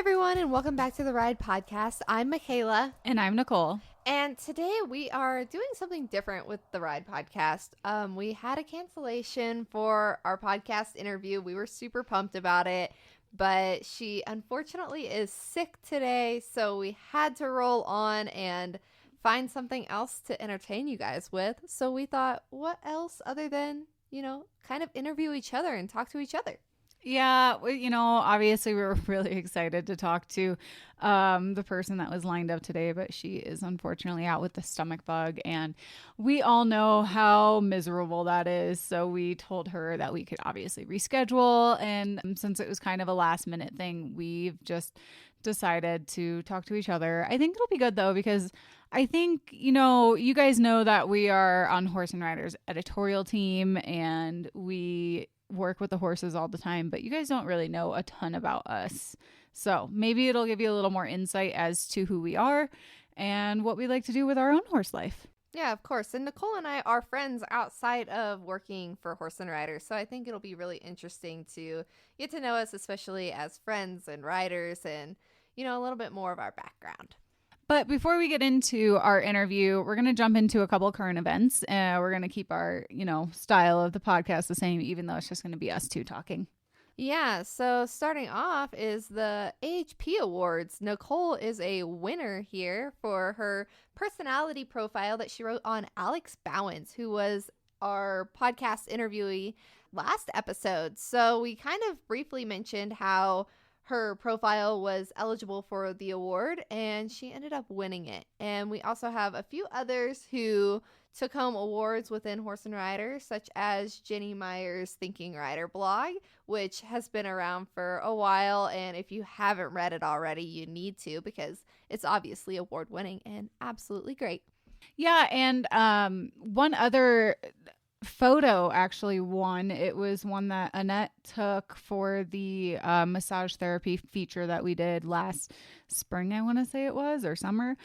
everyone, and welcome back to the Ride Podcast. I'm Michaela. And I'm Nichole. And today we are doing something different with the Ride Podcast. We had a cancellation for our podcast interview. We were super pumped about it, but she unfortunately is sick today, so we had to roll on and find something else to entertain you guys with. So we thought, what else other than, kind of interview each other and talk to each other? Yeah, obviously we were really excited to talk to the person that was lined up today, but she is unfortunately out with the stomach bug, and we all know how miserable that is. So we told her that we could obviously reschedule, and since it was kind of a last minute thing, we've just decided to talk to each other. I think it'll be good though, because I think, you guys know that we are on Horse&Rider's editorial team, and we work with the horses all the time, but you guys don't really know a ton about us. So maybe it'll give you a little more insight as to who we are and what we like to do with our own horse life. Yeah, of course. And Nichole and I are friends outside of working for Horse&Rider. So I think it'll be really interesting to get to know us, especially as friends and riders, and, a little bit more of our background. But before we get into our interview, we're going to jump into a couple of current events. We're going to keep our, style of the podcast the same, even though it's just going to be us two talking. Yeah, so starting off is the AHP Awards. Nichole is a winner here for her personality profile that she wrote on Alex Bowens, who was our podcast interviewee last episode. So we kind of briefly mentioned how her profile was eligible for the award, and she ended up winning it. And we also have a few others who took home awards within Horse&Rider, such as Jenny Meyer's Thinking Rider blog, which has been around for a while. And if you haven't read it already, you need to, because it's obviously award-winning and absolutely great. Yeah, and one other photo actually won. It was one that Annette took for the massage therapy feature that we did last spring, I want to say it was, or summer.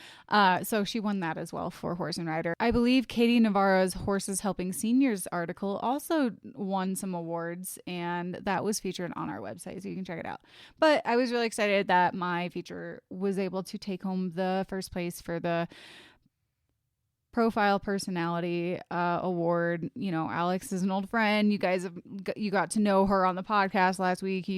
So she won that as well for Horse&Rider. I believe Katie Navarro's Horses Helping Seniors article also won some awards, and that was featured on our website, so you can check it out. But I was really excited that my feature was able to take home the first place for the Profile Personality Award. Alex is an old friend. You got to know her on the podcast last week.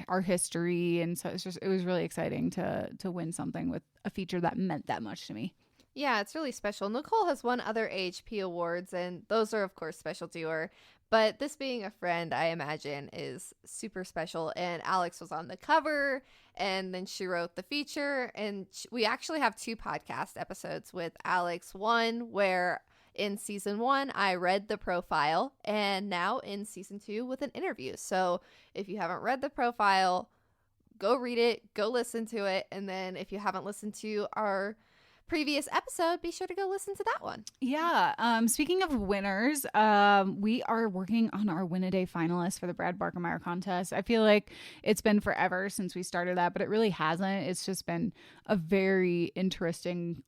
Our history, and so it was really exciting to win something with a feature that meant that much to me. Yeah, it's really special. Nichole has won other AHP awards, and those are of course special to her. But this being a friend, I imagine, is super special. And Alex was on the cover, and then she wrote the feature. And we actually have 2 podcast episodes with Alex. One where in season 1, I read the profile, and now in season 2 with an interview. So if you haven't read the profile, go read it, go listen to it. And then if you haven't listened to our previous episode, be sure to go listen to that one. Yeah. Speaking of winners, we are working on our Win-A-Day finalists for the Brad Barkemeyer contest. I feel like it's been forever since we started that, but it really hasn't. It's just been a very interesting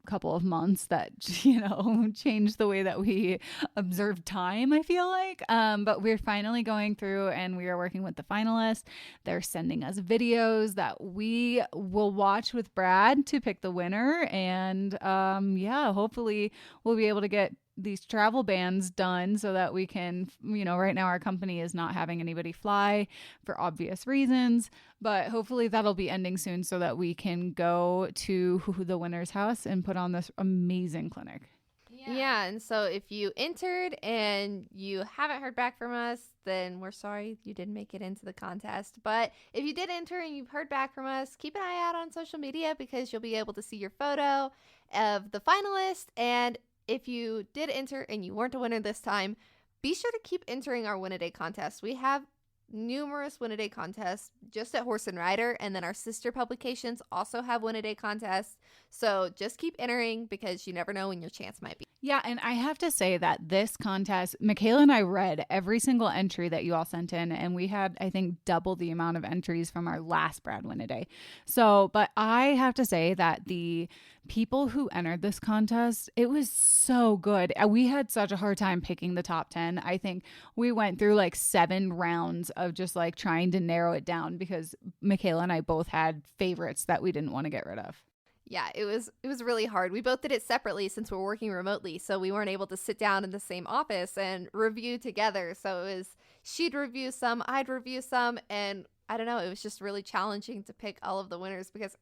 couple of months that changed the way that we observe time, I feel like, but we're finally going through and we are working with the finalists. They're sending us videos that we will watch with Brad to pick the winner, and hopefully we'll be able to get these travel bans done so that we can, right now our company is not having anybody fly for obvious reasons, but hopefully that'll be ending soon so that we can go to the winner's house and put on this amazing clinic. Yeah, and so if you entered and you haven't heard back from us, then we're sorry you didn't make it into the contest. But if you did enter and you've heard back from us, keep an eye out on social media, because you'll be able to see your photo of the finalist. And if you did enter and you weren't a winner this time, be sure to keep entering our Win-A-Day contest. We have numerous Win-A-Day contests just at Horse&Rider, and then our sister publications also have Win-A-Day contests. So just keep entering, because you never know when your chance might be. Yeah, and I have to say that this contest, Michaela and I read every single entry that you all sent in, and we had, I think, double the amount of entries from our last Brad Win-A-Day. So, but I have to say that the people who entered this contest, it was so good. We had such a hard time picking the top 10. I think we went through like 7 rounds of just like trying to narrow it down because Michaela and I both had favorites that we didn't want to get rid of. Yeah, it was really hard. We both did it separately since we're working remotely, so we weren't able to sit down in the same office and review together. So it was she'd review some, I'd review some, and I don't know, it was just really challenging to pick all of the winners because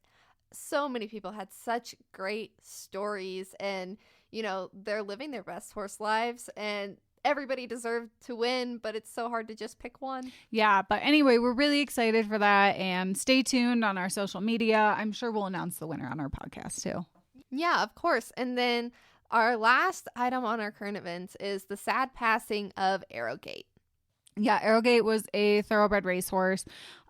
so many people had such great stories and, they're living their best horse lives and everybody deserved to win, but it's so hard to just pick one. Yeah, but anyway, we're really excited for that, and stay tuned on our social media. I'm sure we'll announce the winner on our podcast too. Yeah, of course. And then our last item on our current events is the sad passing of Arrowgate. Yeah, Arrowgate was a thoroughbred racehorse.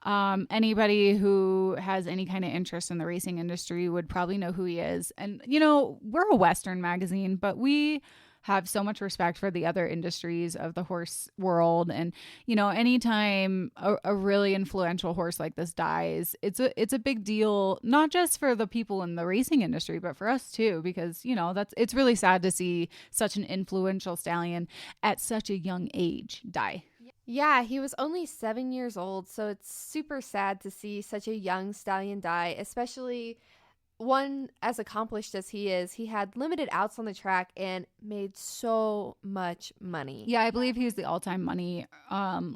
Anybody who has any kind of interest in the racing industry would probably know who he is. And, we're a Western magazine, but we have so much respect for the other industries of the horse world. And, anytime a really influential horse like this dies, it's a big deal, not just for the people in the racing industry, but for us too, because, it's really sad to see such an influential stallion at such a young age die. Yeah, he was only 7 years old, so it's super sad to see such a young stallion die, especially one as accomplished as he is. He had limited outs on the track and made so much money. Yeah, I believe he's the all-time money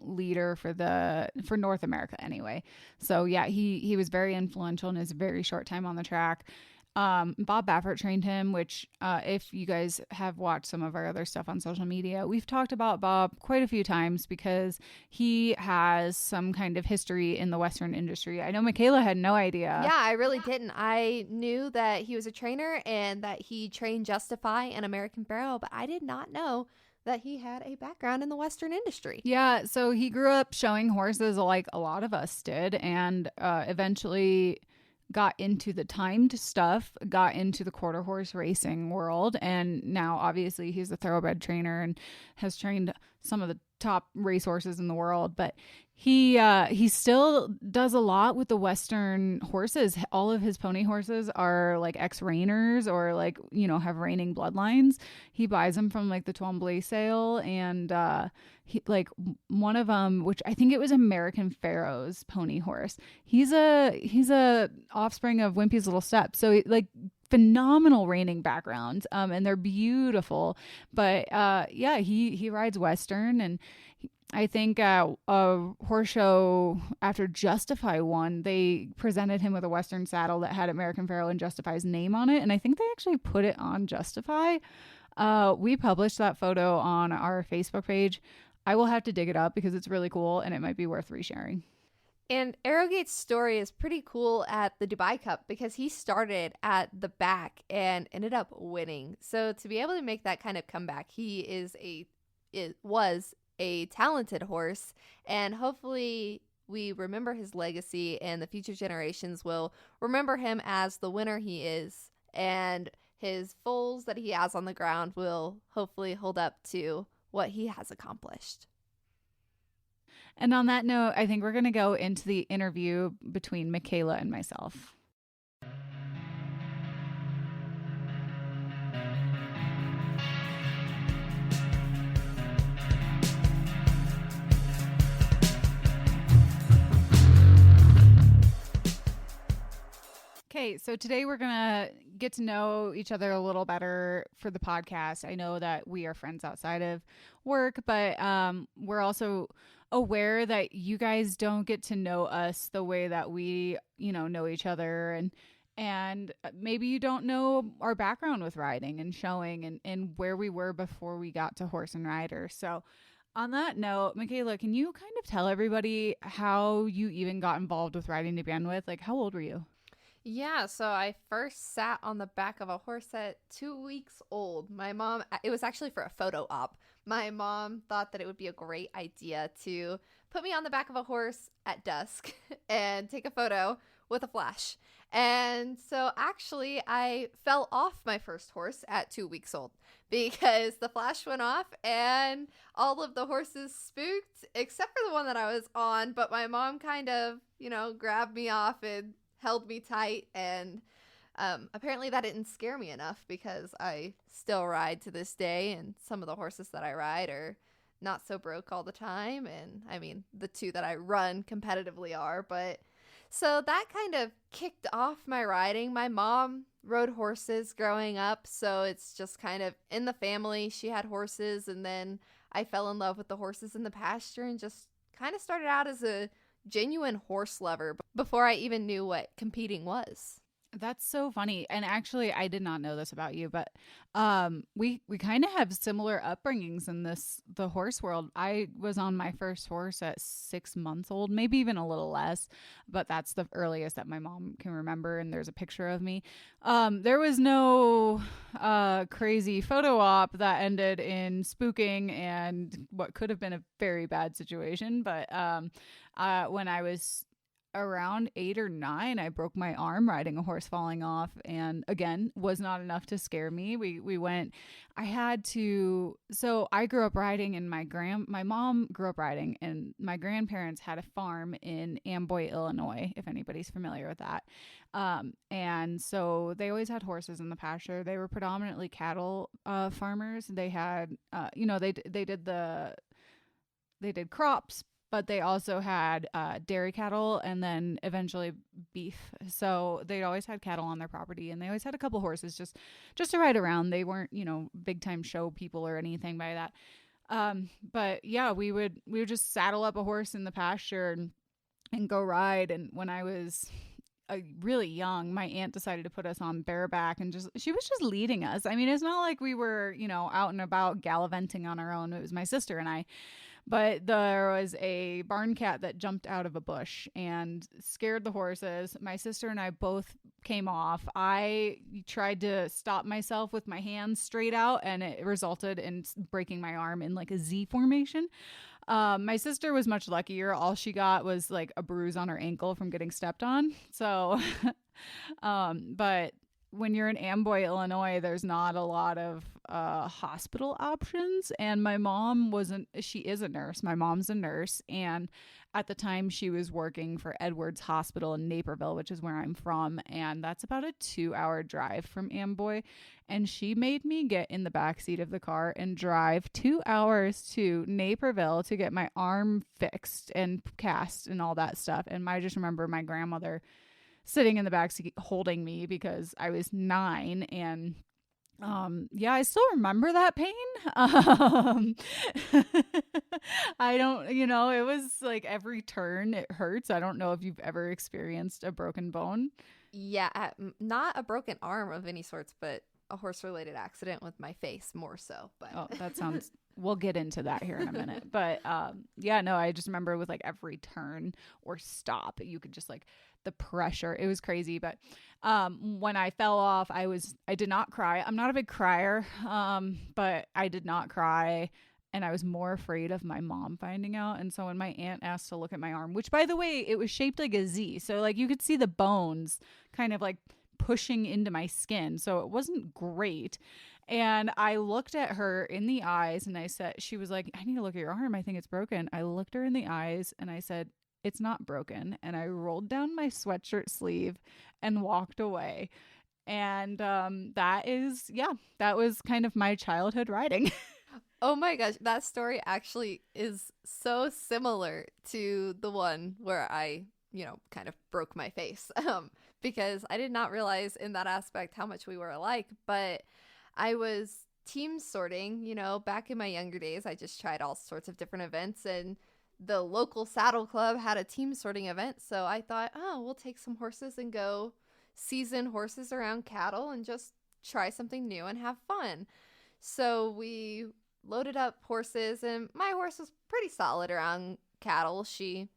leader for North America anyway. So yeah, he was very influential in his very short time on the track. Bob Baffert trained him, which if you guys have watched some of our other stuff on social media, we've talked about Bob quite a few times because he has some kind of history in the Western industry. I know Michaela had no idea. Yeah, I really didn't. I knew that he was a trainer and that he trained Justify and American Pharoah, but I did not know that he had a background in the Western industry. Yeah, so he grew up showing horses like a lot of us did, and eventually got into the timed stuff, got into the quarter horse racing world, and now obviously he's a thoroughbred trainer and has trained some of the top racehorses in the world. But he still does a lot with the Western horses. All of his pony horses are like ex-reiners or like, have reigning bloodlines. He buys them from like the Twombly sale, and he like one of them, which I think it was American Pharoah's pony horse. He's a offspring of Wimpy's Little Step. So like phenomenal reining backgrounds, and they're beautiful. But yeah, he rides Western, and I think a horse show after Justify won, they presented him with a Western saddle that had American Pharoah and Justify's name on it, and I think they actually put it on Justify. We published that photo on our Facebook page. I will have to dig it up because it's really cool and it might be worth resharing. And Arrowgate's story is pretty cool at the Dubai Cup because he started at the back and ended up winning. So to be able to make that kind of comeback, he was a talented horse, and hopefully we remember his legacy and the future generations will remember him as the winner he is, and his foals that he has on the ground will hopefully hold up to what he has accomplished. And on that note, I think we're going to go into the interview between Michaela and myself. Okay, so today we're going to get to know each other a little better for the podcast. I know that we are friends outside of work, but we're also aware that you guys don't get to know us the way that we, know each other, and maybe you don't know our background with riding and showing and where we were before we got to Horse&Rider. So on that note, Michaela, can you kind of tell everybody how you even got involved with riding to begin with? Like, how old were you? Yeah, so I first sat on the back of a horse at 2 weeks old. My mom, it was actually for a photo op. My mom thought that it would be a great idea to put me on the back of a horse at dusk and take a photo with a flash. And so actually I fell off my first horse at 2 weeks old because the flash went off and all of the horses spooked except for the one that I was on. But my mom kind of, grabbed me off and held me tight, and apparently that didn't scare me enough because I still ride to this day, and some of the horses that I ride are not so broke all the time. And I mean, the two that I run competitively are, but so that kind of kicked off my riding. My mom rode horses growing up, so it's just kind of in the family. She had horses, and then I fell in love with the horses in the pasture and just kind of started out as a genuine horse lover before I even knew what competing was. That's so funny. And actually, I did not know this about you, but we kind of have similar upbringings in the horse world. I was on my first horse at 6 months old, maybe even a little less, but that's the earliest that my mom can remember. And there's a picture of me. There was no crazy photo op that ended in spooking and what could have been a very bad situation. But when I was around 8 or 9, I broke my arm riding a horse falling off, and again, was not enough to scare me. We went. I had to. So I grew up riding, and my mom grew up riding, and my grandparents had a farm in Amboy, Illinois, if anybody's familiar with that. And so they always had horses in the pasture. They were predominantly cattle farmers. They had, they did crops, but they also had dairy cattle and then eventually beef. So they always had cattle on their property, and they always had a couple horses just to ride around. They weren't, big time show people or anything by that. But yeah, we would just saddle up a horse in the pasture and go ride. And when I was really young, my aunt decided to put us on bareback, and she was just leading us. I mean, it's not like we were, out and about gallivanting on our own. It was my sister and I. But there was a barn cat that jumped out of a bush and scared the horses. My sister and I both came off. I tried to stop myself with my hands straight out, and it resulted in breaking my arm in like a Z formation. My sister was much luckier. All she got was like a bruise on her ankle from getting stepped on. So, but when you're in Amboy, Illinois, there's not a lot of hospital options. And my mom she is a nurse. My mom's a nurse. And at the time she was working for Edwards Hospital in Naperville, which is where I'm from. And that's about a 2-hour drive from Amboy. And she made me get in the backseat of the car and drive 2 hours to Naperville to get my arm fixed and cast and all that stuff. And I just remember my grandmother sitting in the backseat holding me because I was 9. And yeah, I still remember that pain. I don't, it was like every turn it hurts. I don't know if you've ever experienced a broken bone. Yeah, not a broken arm of any sorts, but a horse-related accident with my face more so. But oh, that sounds. We'll get into that here in a minute. But yeah, no, I just remember with like every turn or stop, you could just like the pressure. It was crazy. But when I fell off, I did not cry. I'm not a big crier, but I did not cry. And I was more afraid of my mom finding out. And so when my aunt asked to look at my arm, which by the way, it was shaped like a Z. So like you could see the bones kind of like pushing into my skin. So it wasn't great. And I looked at her in the eyes and I said, she was like, I need to look at your arm. I think it's broken. I looked her in the eyes and I said, it's not broken. And I rolled down my sweatshirt sleeve and walked away. And that was kind of my childhood riding. Oh my gosh, that story actually is so similar to the one where I, kind of broke my face. Because I did not realize in that aspect how much we were alike, but I was team sorting, back in my younger days. I just tried all sorts of different events, and the local saddle club had a team sorting event. So I thought, we'll take some horses and go season horses around cattle and just try something new and have fun. So we loaded up horses, and my horse was pretty solid around cattle. She,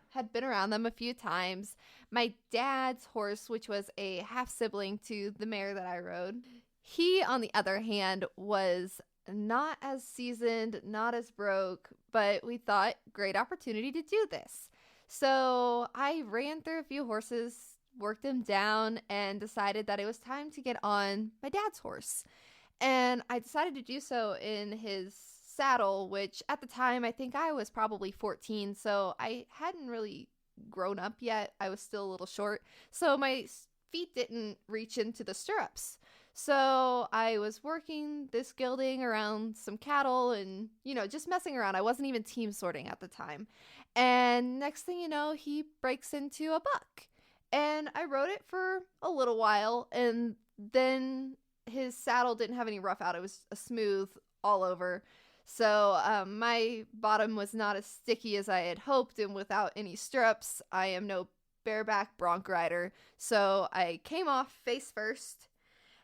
had been around them a few times. My dad's horse, which was a half sibling to the mare that I rode, he, on the other hand, was not as seasoned, not as broke, but we thought great opportunity to do this. So I ran through a few horses, worked them down, and decided that it was time to get on my dad's horse. And I decided to do so in his saddle, which at the time, I think I was probably 14, so I hadn't really grown up yet. I was still a little short, so my feet didn't reach into the stirrups. So I was working this gelding around some cattle and, just messing around. I wasn't even team sorting at the time. And next thing you know, he breaks into a buck. And I rode it for a little while. And then his saddle didn't have any rough out, it was a smooth all over. So my bottom was not as sticky as I had hoped. And without any stirrups, I am no bareback bronc rider. So I came off face first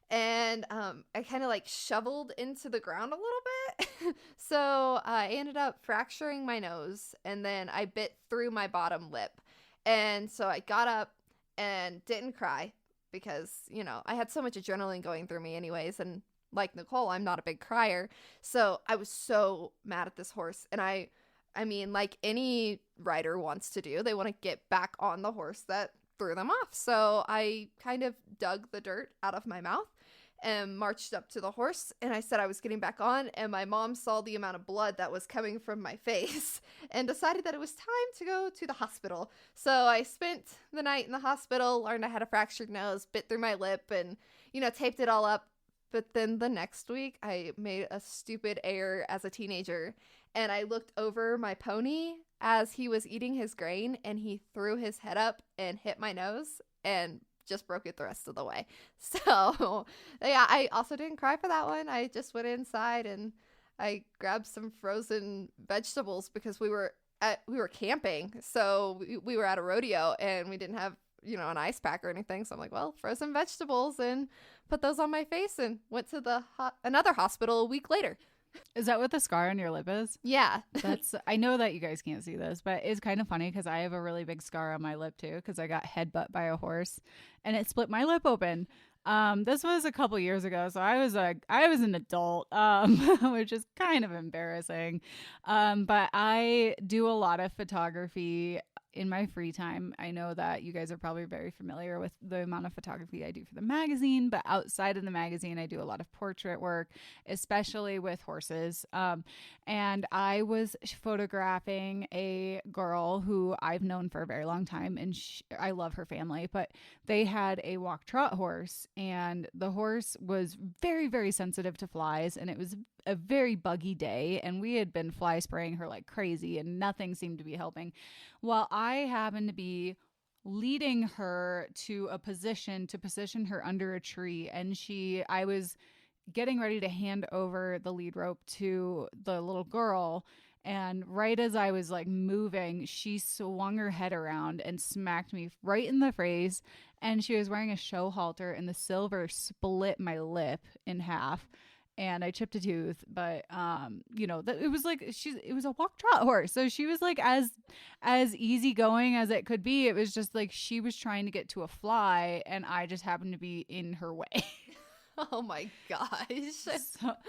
and I kind of like shoveled into the ground a little bit. So I ended up fracturing my nose and then I bit through my bottom lip. And so I got up and didn't cry because, I had so much adrenaline going through me anyways. And like Nichole, I'm not a big crier. So I was so mad at this horse. And I mean, like any rider wants to do, they want to get back on the horse that threw them off. So I kind of dug the dirt out of my mouth and marched up to the horse, and I said I was getting back on, and my mom saw the amount of blood that was coming from my face and decided that it was time to go to the hospital. So I spent the night in the hospital, learned I had a fractured nose, bit through my lip, and, taped it all up. But then the next week, I made a stupid error as a teenager, and I looked over my pony as he was eating his grain, and he threw his head up and hit my nose and just broke it the rest of the way. So, yeah, I also didn't cry for that one. I just went inside and I grabbed some frozen vegetables because we were camping. So we were at a rodeo and we didn't have, an ice pack or anything. So I'm like, well, frozen vegetables, and put those on my face and went to another hospital a week later. Is that what the scar on your lip is? Yeah. I know that you guys can't see this, but it's kind of funny because I have a really big scar on my lip too because I got headbutt by a horse and it split my lip open. This was a couple years ago, so I was an adult, which is kind of embarrassing. But I do a lot of photography in my free time. I know that you guys are probably very familiar with the amount of photography I do for the magazine, but outside of the magazine, I do a lot of portrait work, especially with horses. And I was photographing a girl who I've known for a very long time, and I love her family, but they had a walk trot horse, and the horse was very, very sensitive to flies, and it was a very buggy day, and we had been fly spraying her like crazy, and nothing seemed to be helping. Well, I happened to be leading her to a position to position her under a tree, and I was getting ready to hand over the lead rope to the little girl, and right as I was like moving, she swung her head around and smacked me right in the face, and she was wearing a show halter, and the silver split my lip in half. And I chipped a tooth, but it was like it was a walk trot horse, so she was like as easygoing as it could be. It was just like she was trying to get to a fly, and I just happened to be in her way. Oh my gosh!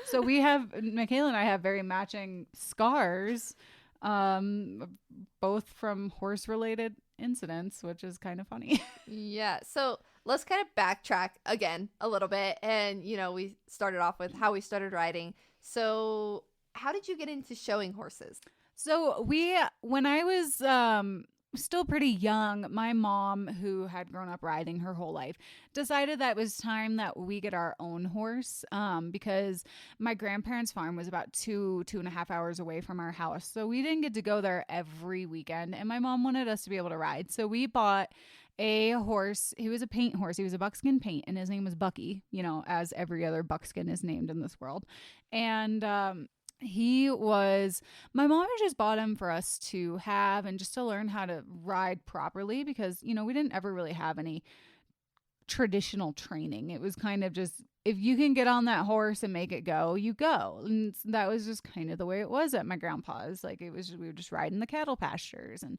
So we have Michaela and I have very matching scars, both from horse related incidents, which is kind of funny. Yeah. So let's kind of backtrack again a little bit. And, we started off with how we started riding. So how did you get into showing horses? So when I was still pretty young, my mom, who had grown up riding her whole life, decided that it was time that we get our own horse, because my grandparents' farm was about 2.5 hours away from our house. So we didn't get to go there every weekend, and my mom wanted us to be able to ride. So we bought a horse. He was a paint horse. He was a buckskin paint, and his name was Bucky, as every other buckskin is named in this world. And my mom had just bought him for us to have and just to learn how to ride properly because, we didn't ever really have any traditional training. It was kind of just, if you can get on that horse and make it go, you go. And that was just kind of the way it was at my grandpa's. Like we would just ride in the cattle pastures. And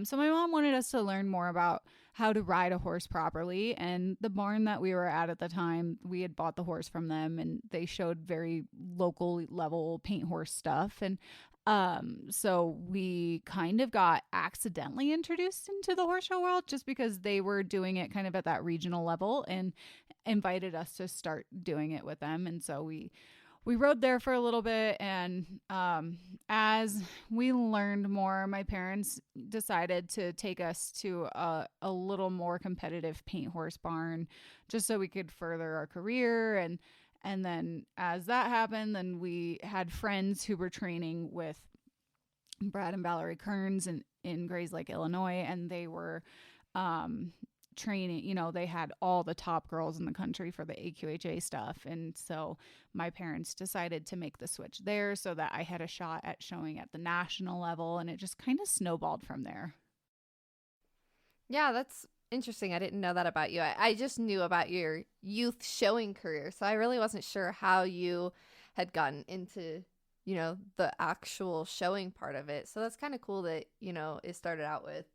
so my mom wanted us to learn more about how to ride a horse properly. And the barn that we were at the time, we had bought the horse from them, and they showed very local level paint horse stuff. And so we kind of got accidentally introduced into the horse show world just because they were doing it kind of at that regional level and invited us to start doing it with them. And so we we rode there for a little bit, and as we learned more, my parents decided to take us to a little more competitive paint horse barn just so we could further our career. And then as that happened, then we had friends who were training with Brad and Valerie Kearns in Grays Lake, Illinois, and they were training, they had all the top girls in the country for the AQHA stuff. And so my parents decided to make the switch there so that I had a shot at showing at the national level, and it just kind of snowballed from there. Yeah, that's interesting. I didn't know that about you. I just knew about your youth showing career, so I really wasn't sure how you had gotten into the actual showing part of it. So that's kind of cool that it started out with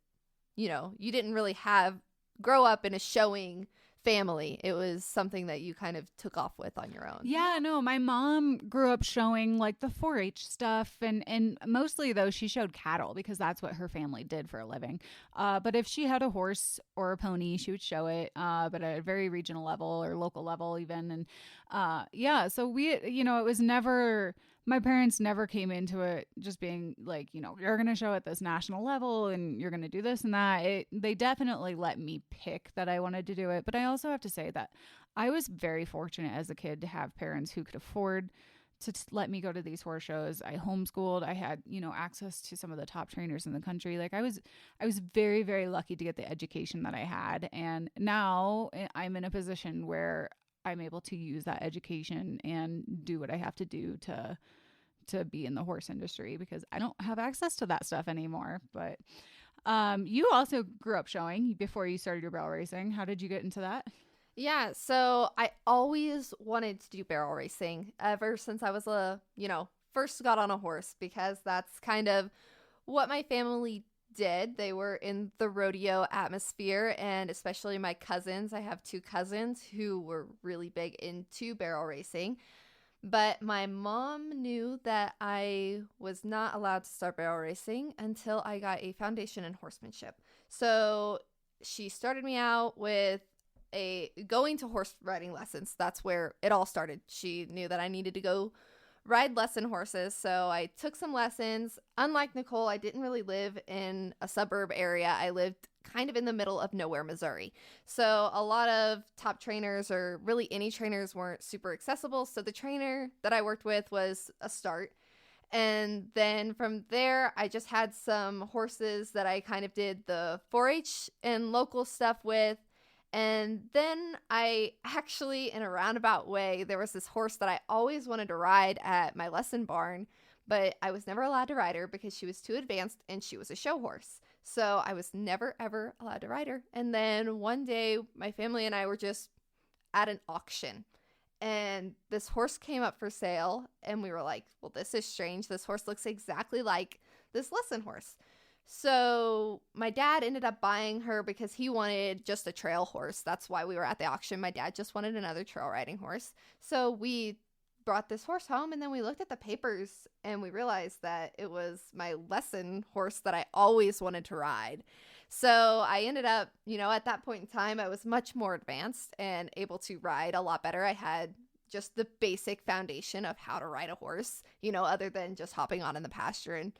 you didn't really grow up in a showing family. It was something that you kind of took off with on your own. Yeah, no, my mom grew up showing like the 4-H stuff, and mostly though she showed cattle because that's what her family did for a living. But if she had a horse or a pony, she would show it, but at a very regional level or local level even. And yeah, so we, it was never, my parents never came into it just being like, you're going to show at this national level and you're going to do this and that. They definitely let me pick that I wanted to do it. But I also have to say that I was very fortunate as a kid to have parents who could afford to let me go to these horse shows. I homeschooled. I had, access to some of the top trainers in the country. Like I was very, very lucky to get the education that I had. And now I'm in a position where I'm able to use that education and do what I have to do to be in the horse industry, because I don't have access to that stuff anymore. But you also grew up showing before you started your barrel racing. How did you get into that? Yeah, so I always wanted to do barrel racing ever since I was first got on a horse, because that's kind of what my family did. They were in the rodeo atmosphere, and especially my cousins. I have 2 cousins who were really big into barrel racing. But my mom knew that I was not allowed to start barrel racing until I got a foundation in horsemanship. So she started me out with going to horse riding lessons. That's where it all started. She knew that I needed to go ride lesson horses. So I took some lessons. Unlike Nichole, I didn't really live in a suburb area. I lived kind of in the middle of nowhere, Missouri. So a lot of top trainers, or really any trainers, weren't super accessible. So the trainer that I worked with was a start. And then from there, I just had some horses that I kind of did the 4-H and local stuff with. And then I actually, in a roundabout way, there was this horse that I always wanted to ride at my lesson barn, but I was never allowed to ride her because she was too advanced and she was a show horse. So I was never, ever allowed to ride her. And then one day, my family and I were just at an auction, and this horse came up for sale, and we were like, well, this is strange. This horse looks exactly like this lesson horse. So my dad ended up buying her because he wanted just a trail horse. That's why we were at the auction. My dad just wanted another trail riding horse. So we brought this horse home, and then we looked at the papers and we realized that it was my lesson horse that I always wanted to ride. So I ended up, at that point in time, I was much more advanced and able to ride a lot better. I had just the basic foundation of how to ride a horse, other than just hopping on in the pasture and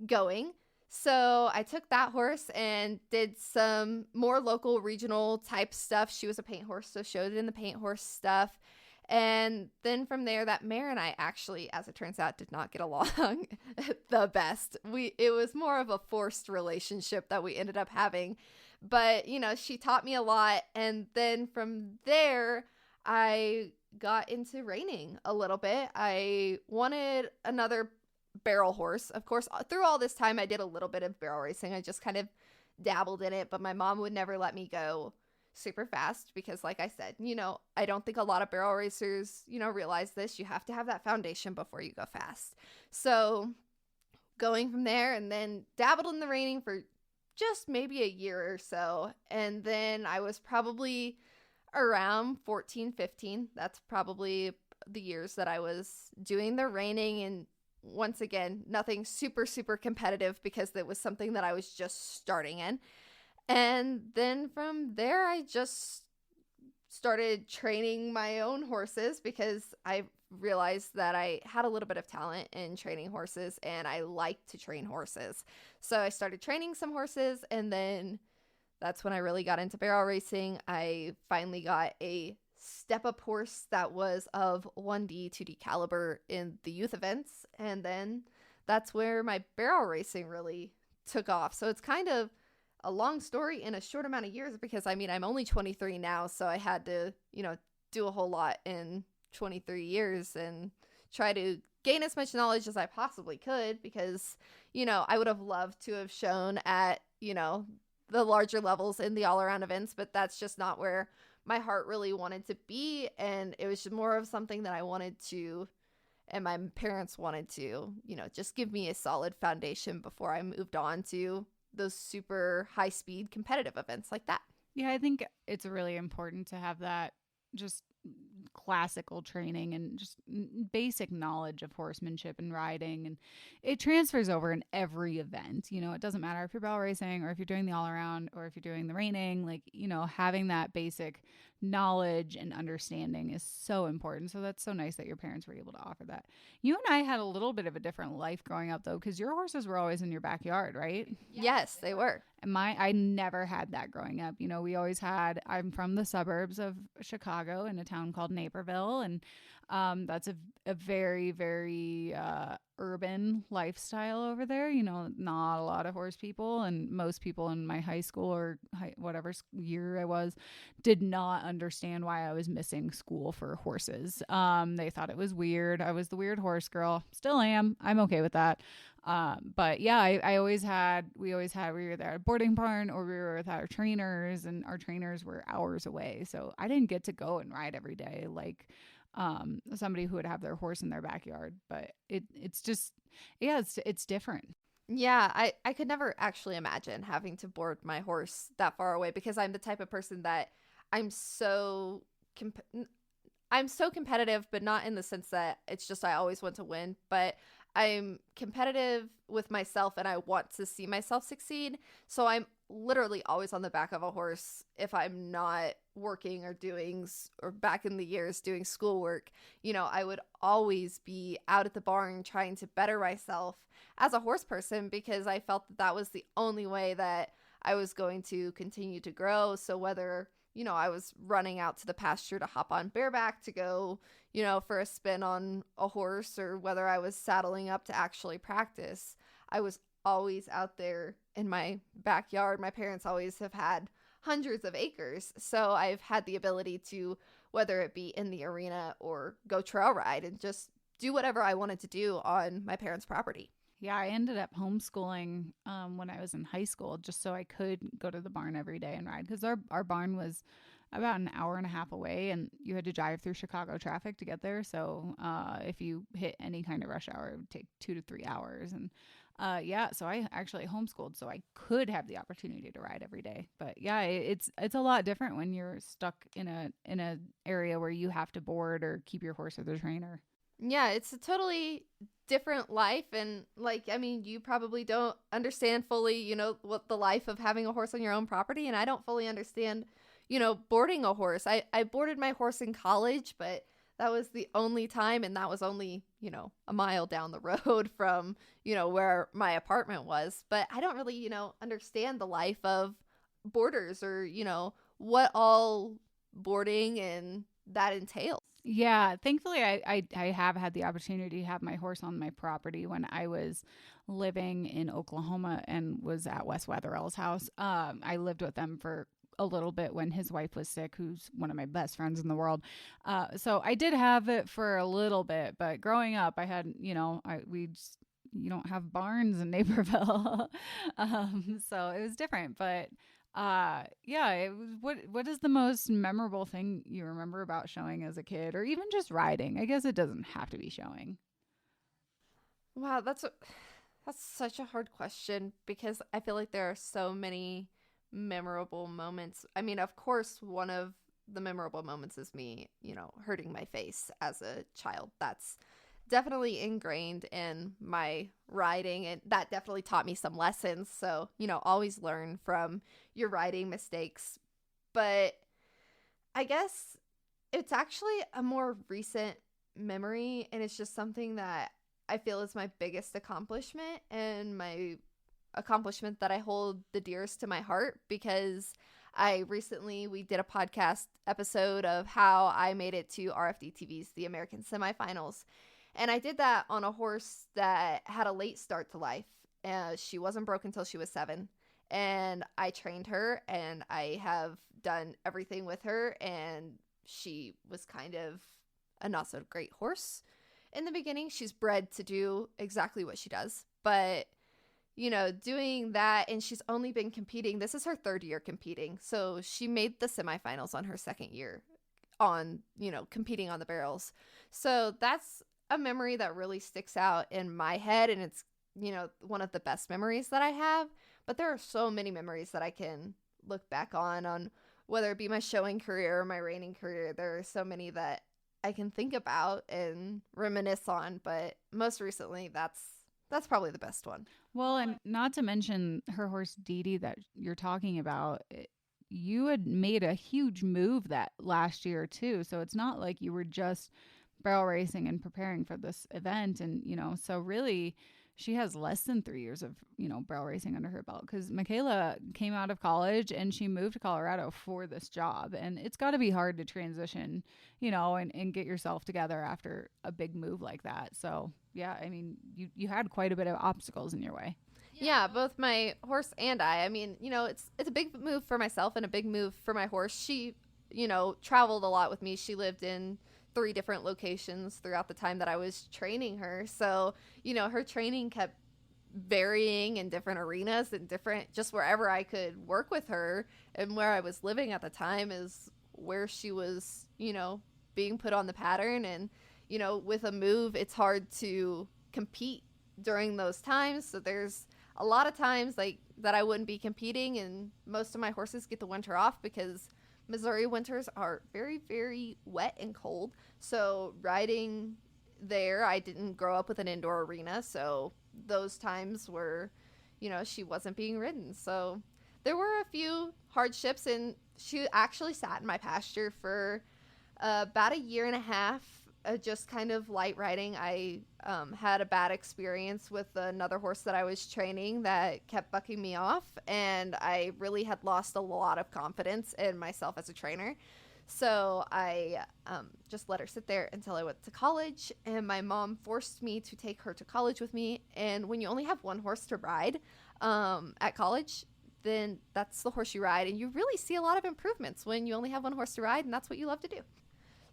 going. So I took that horse and did some more local regional type stuff. She was a paint horse, so showed it in the paint horse stuff. And then from there, that mare and I actually, as it turns out, did not get along the best. It was more of a forced relationship that we ended up having. But, she taught me a lot. And then from there, I got into reining a little bit. I wanted another barrel horse. Of course, through all this time, I did a little bit of barrel racing. I just kind of dabbled in it, but my mom would never let me go super fast because, like I said, I don't think a lot of barrel racers, realize this. You have to have that foundation before you go fast. So going from there, and then dabbled in the reining for just maybe a year or so. And then I was probably around 14, 15. That's probably the years that I was doing the reining. And once again, nothing super, super competitive because it was something that I was just starting in. And then from there, I just started training my own horses because I realized that I had a little bit of talent in training horses and I liked to train horses. So I started training some horses, and then that's when I really got into barrel racing. I finally got a step up horse that was of 1D, 2D caliber in the youth events. And then that's where my barrel racing really took off. So it's kind of a long story in a short amount of years, because I mean, I'm only 23 now. So I had to, do a whole lot in 23 years and try to gain as much knowledge as I possibly could, because, I would have loved to have shown at, the larger levels in the all around events, but that's just not where my heart really wanted to be. And it was just more of something that I wanted to, and my parents wanted to, just give me a solid foundation before I moved on to those super high speed competitive events like that. Yeah, I think it's really important to have that just classical training and just basic knowledge of horsemanship and riding, and it transfers over in every event. It doesn't matter if you're barrel racing or if you're doing the all around or if you're doing the reining, like, having that basic knowledge and understanding is so important. So that's so nice that your parents were able to offer that. You and I had a little bit of a different life growing up, though, because your horses were always in your backyard, right? Yes, they were. And I never had that growing up. We always had, I'm from the suburbs of Chicago in a town called Naperville. And that's a very, very urban lifestyle over there. Not a lot of horse people. And most people in my high school or whatever year I was did not understand why I was missing school for horses. They thought it was weird. I was the weird horse girl. Still am. I'm okay with that. But yeah, we were there at a boarding barn, or we were with our trainers, and our trainers were hours away. So I didn't get to go and ride every day like somebody who would have their horse in their backyard. But it's just, yeah, it's different. Yeah, I could never actually imagine having to board my horse that far away, because I'm the type of person that I'm so competitive, but not in the sense that it's just I always want to win, but I'm competitive with myself and I want to see myself succeed. So I'm literally always on the back of a horse if I'm not working or back in the years doing schoolwork. I would always be out at the barn trying to better myself as a horse person, because I felt that was the only way that I was going to continue to grow. So whether I was running out to the pasture to hop on bareback to go, for a spin on a horse, or whether I was saddling up to actually practice, I was always out there in my backyard. My parents always have had hundreds of acres. So I've had the ability to, whether it be in the arena or go trail ride, and just do whatever I wanted to do on my parents' property. Yeah, I ended up homeschooling when I was in high school, just so I could go to the barn every day and ride, because our barn was about an hour and a half away, and you had to drive through Chicago traffic to get there. So if you hit any kind of rush hour, it would take 2 to 3 hours. And so I actually homeschooled so I could have the opportunity to ride every day. But yeah, it's a lot different when you're stuck in a area where you have to board or keep your horse with a trainer. Yeah, it's a totally different life. And you probably don't understand fully, what the life of having a horse on your own property. And I don't fully understand, boarding a horse. I boarded my horse in college, but that was the only time. And that was only, a mile down the road from, where my apartment was. But I don't really, understand the life of boarders, or, what all boarding and that entails. Yeah, thankfully I have had the opportunity to have my horse on my property when I was living in Oklahoma and was at Wes Wetherell's house. I lived with them for a little bit when his wife was sick, who's one of my best friends in the world. So I did have it for a little bit, but growing up I had, you don't have barns in Naperville. So it was different, but it was, what is the most memorable thing you remember about showing as a kid, or even just riding? I guess it doesn't have to be showing. Wow, that's such a hard question, because I feel like there are so many memorable moments. I mean, of course, one of the memorable moments is me, hurting my face as a child. That's definitely ingrained in my riding, and that definitely taught me some lessons. So, always learn from your riding mistakes. But I guess it's actually a more recent memory, and it's just something that I feel is my biggest accomplishment and my accomplishment that I hold the dearest to my heart, because we did a podcast episode of how I made it to RFD TV's the American semifinals. And I did that on a horse that had a late start to life. She wasn't broke until she was 7. And I trained her, and I have done everything with her. And she was kind of a not so great horse in the beginning. She's bred to do exactly what she does. But, doing that, and she's only been competing. This is her 3rd year competing. So she made the semifinals on her 2nd year on, competing on the barrels. So that's a memory that really sticks out in my head, and it's one of the best memories that I have. But there are so many memories that I can look back on whether it be my showing career or my reining career. There are so many that I can think about and reminisce on, but most recently that's probably the best one. Well, and not to mention her horse Dee Dee that you're talking about. You had made a huge move that last year too, so it's not like you were just barrel racing and preparing for this event. And so really she has less than 3 years of barrel racing under her belt, because Michaela came out of college and she moved to Colorado for this job, and it's got to be hard to transition and get yourself together after a big move like that. So yeah, I mean, you had quite a bit of obstacles in your way. Yeah, both my horse and I mean, it's a big move for myself and a big move for my horse. She traveled a lot with me. She lived in 3 different locations throughout the time that I was training her. So, her training kept varying in different arenas and different, just wherever I could work with her, and where I was living at the time is where she was, being put on the pattern. And, with a move, it's hard to compete during those times. So there's a lot of times like that I wouldn't be competing, and most of my horses get the winter off because Missouri winters are very, very wet and cold. So riding there, I didn't grow up with an indoor arena. So those times were, she wasn't being ridden. So there were a few hardships, and she actually sat in my pasture for about a year and a half, just kind of light riding. I had a bad experience with another horse that I was training that kept bucking me off, and I really had lost a lot of confidence in myself as a trainer. So I just let her sit there until I went to college, and my mom forced me to take her to college with me. And when you only have one horse to ride at college, then that's the horse you ride, and you really see a lot of improvements when you only have one horse to ride, and that's what you love to do.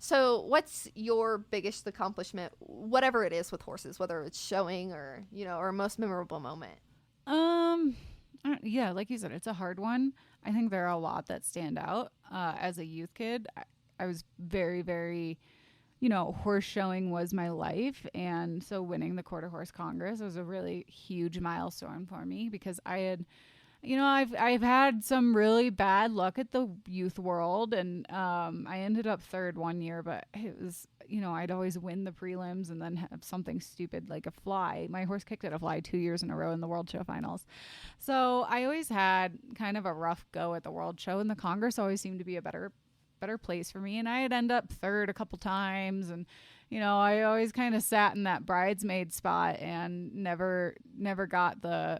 So what's your biggest accomplishment, whatever it is with horses, whether it's showing or, or most memorable moment? Yeah, like you said, it's a hard one. I think there are a lot that stand out. As a youth kid, I was very, very, horse showing was my life. And so winning the Quarter Horse Congress was a really huge milestone for me, because I had, I've had some really bad luck at the youth world, and I ended up 3rd one year, but it was, I'd always win the prelims and then have something stupid like a fly. My horse kicked at a fly 2 years in a row in the World Show finals. So I always had kind of a rough go at the World Show, and the Congress always seemed to be a better place for me. And I'd end up 3rd a couple times, and I always kind of sat in that bridesmaid spot and never got the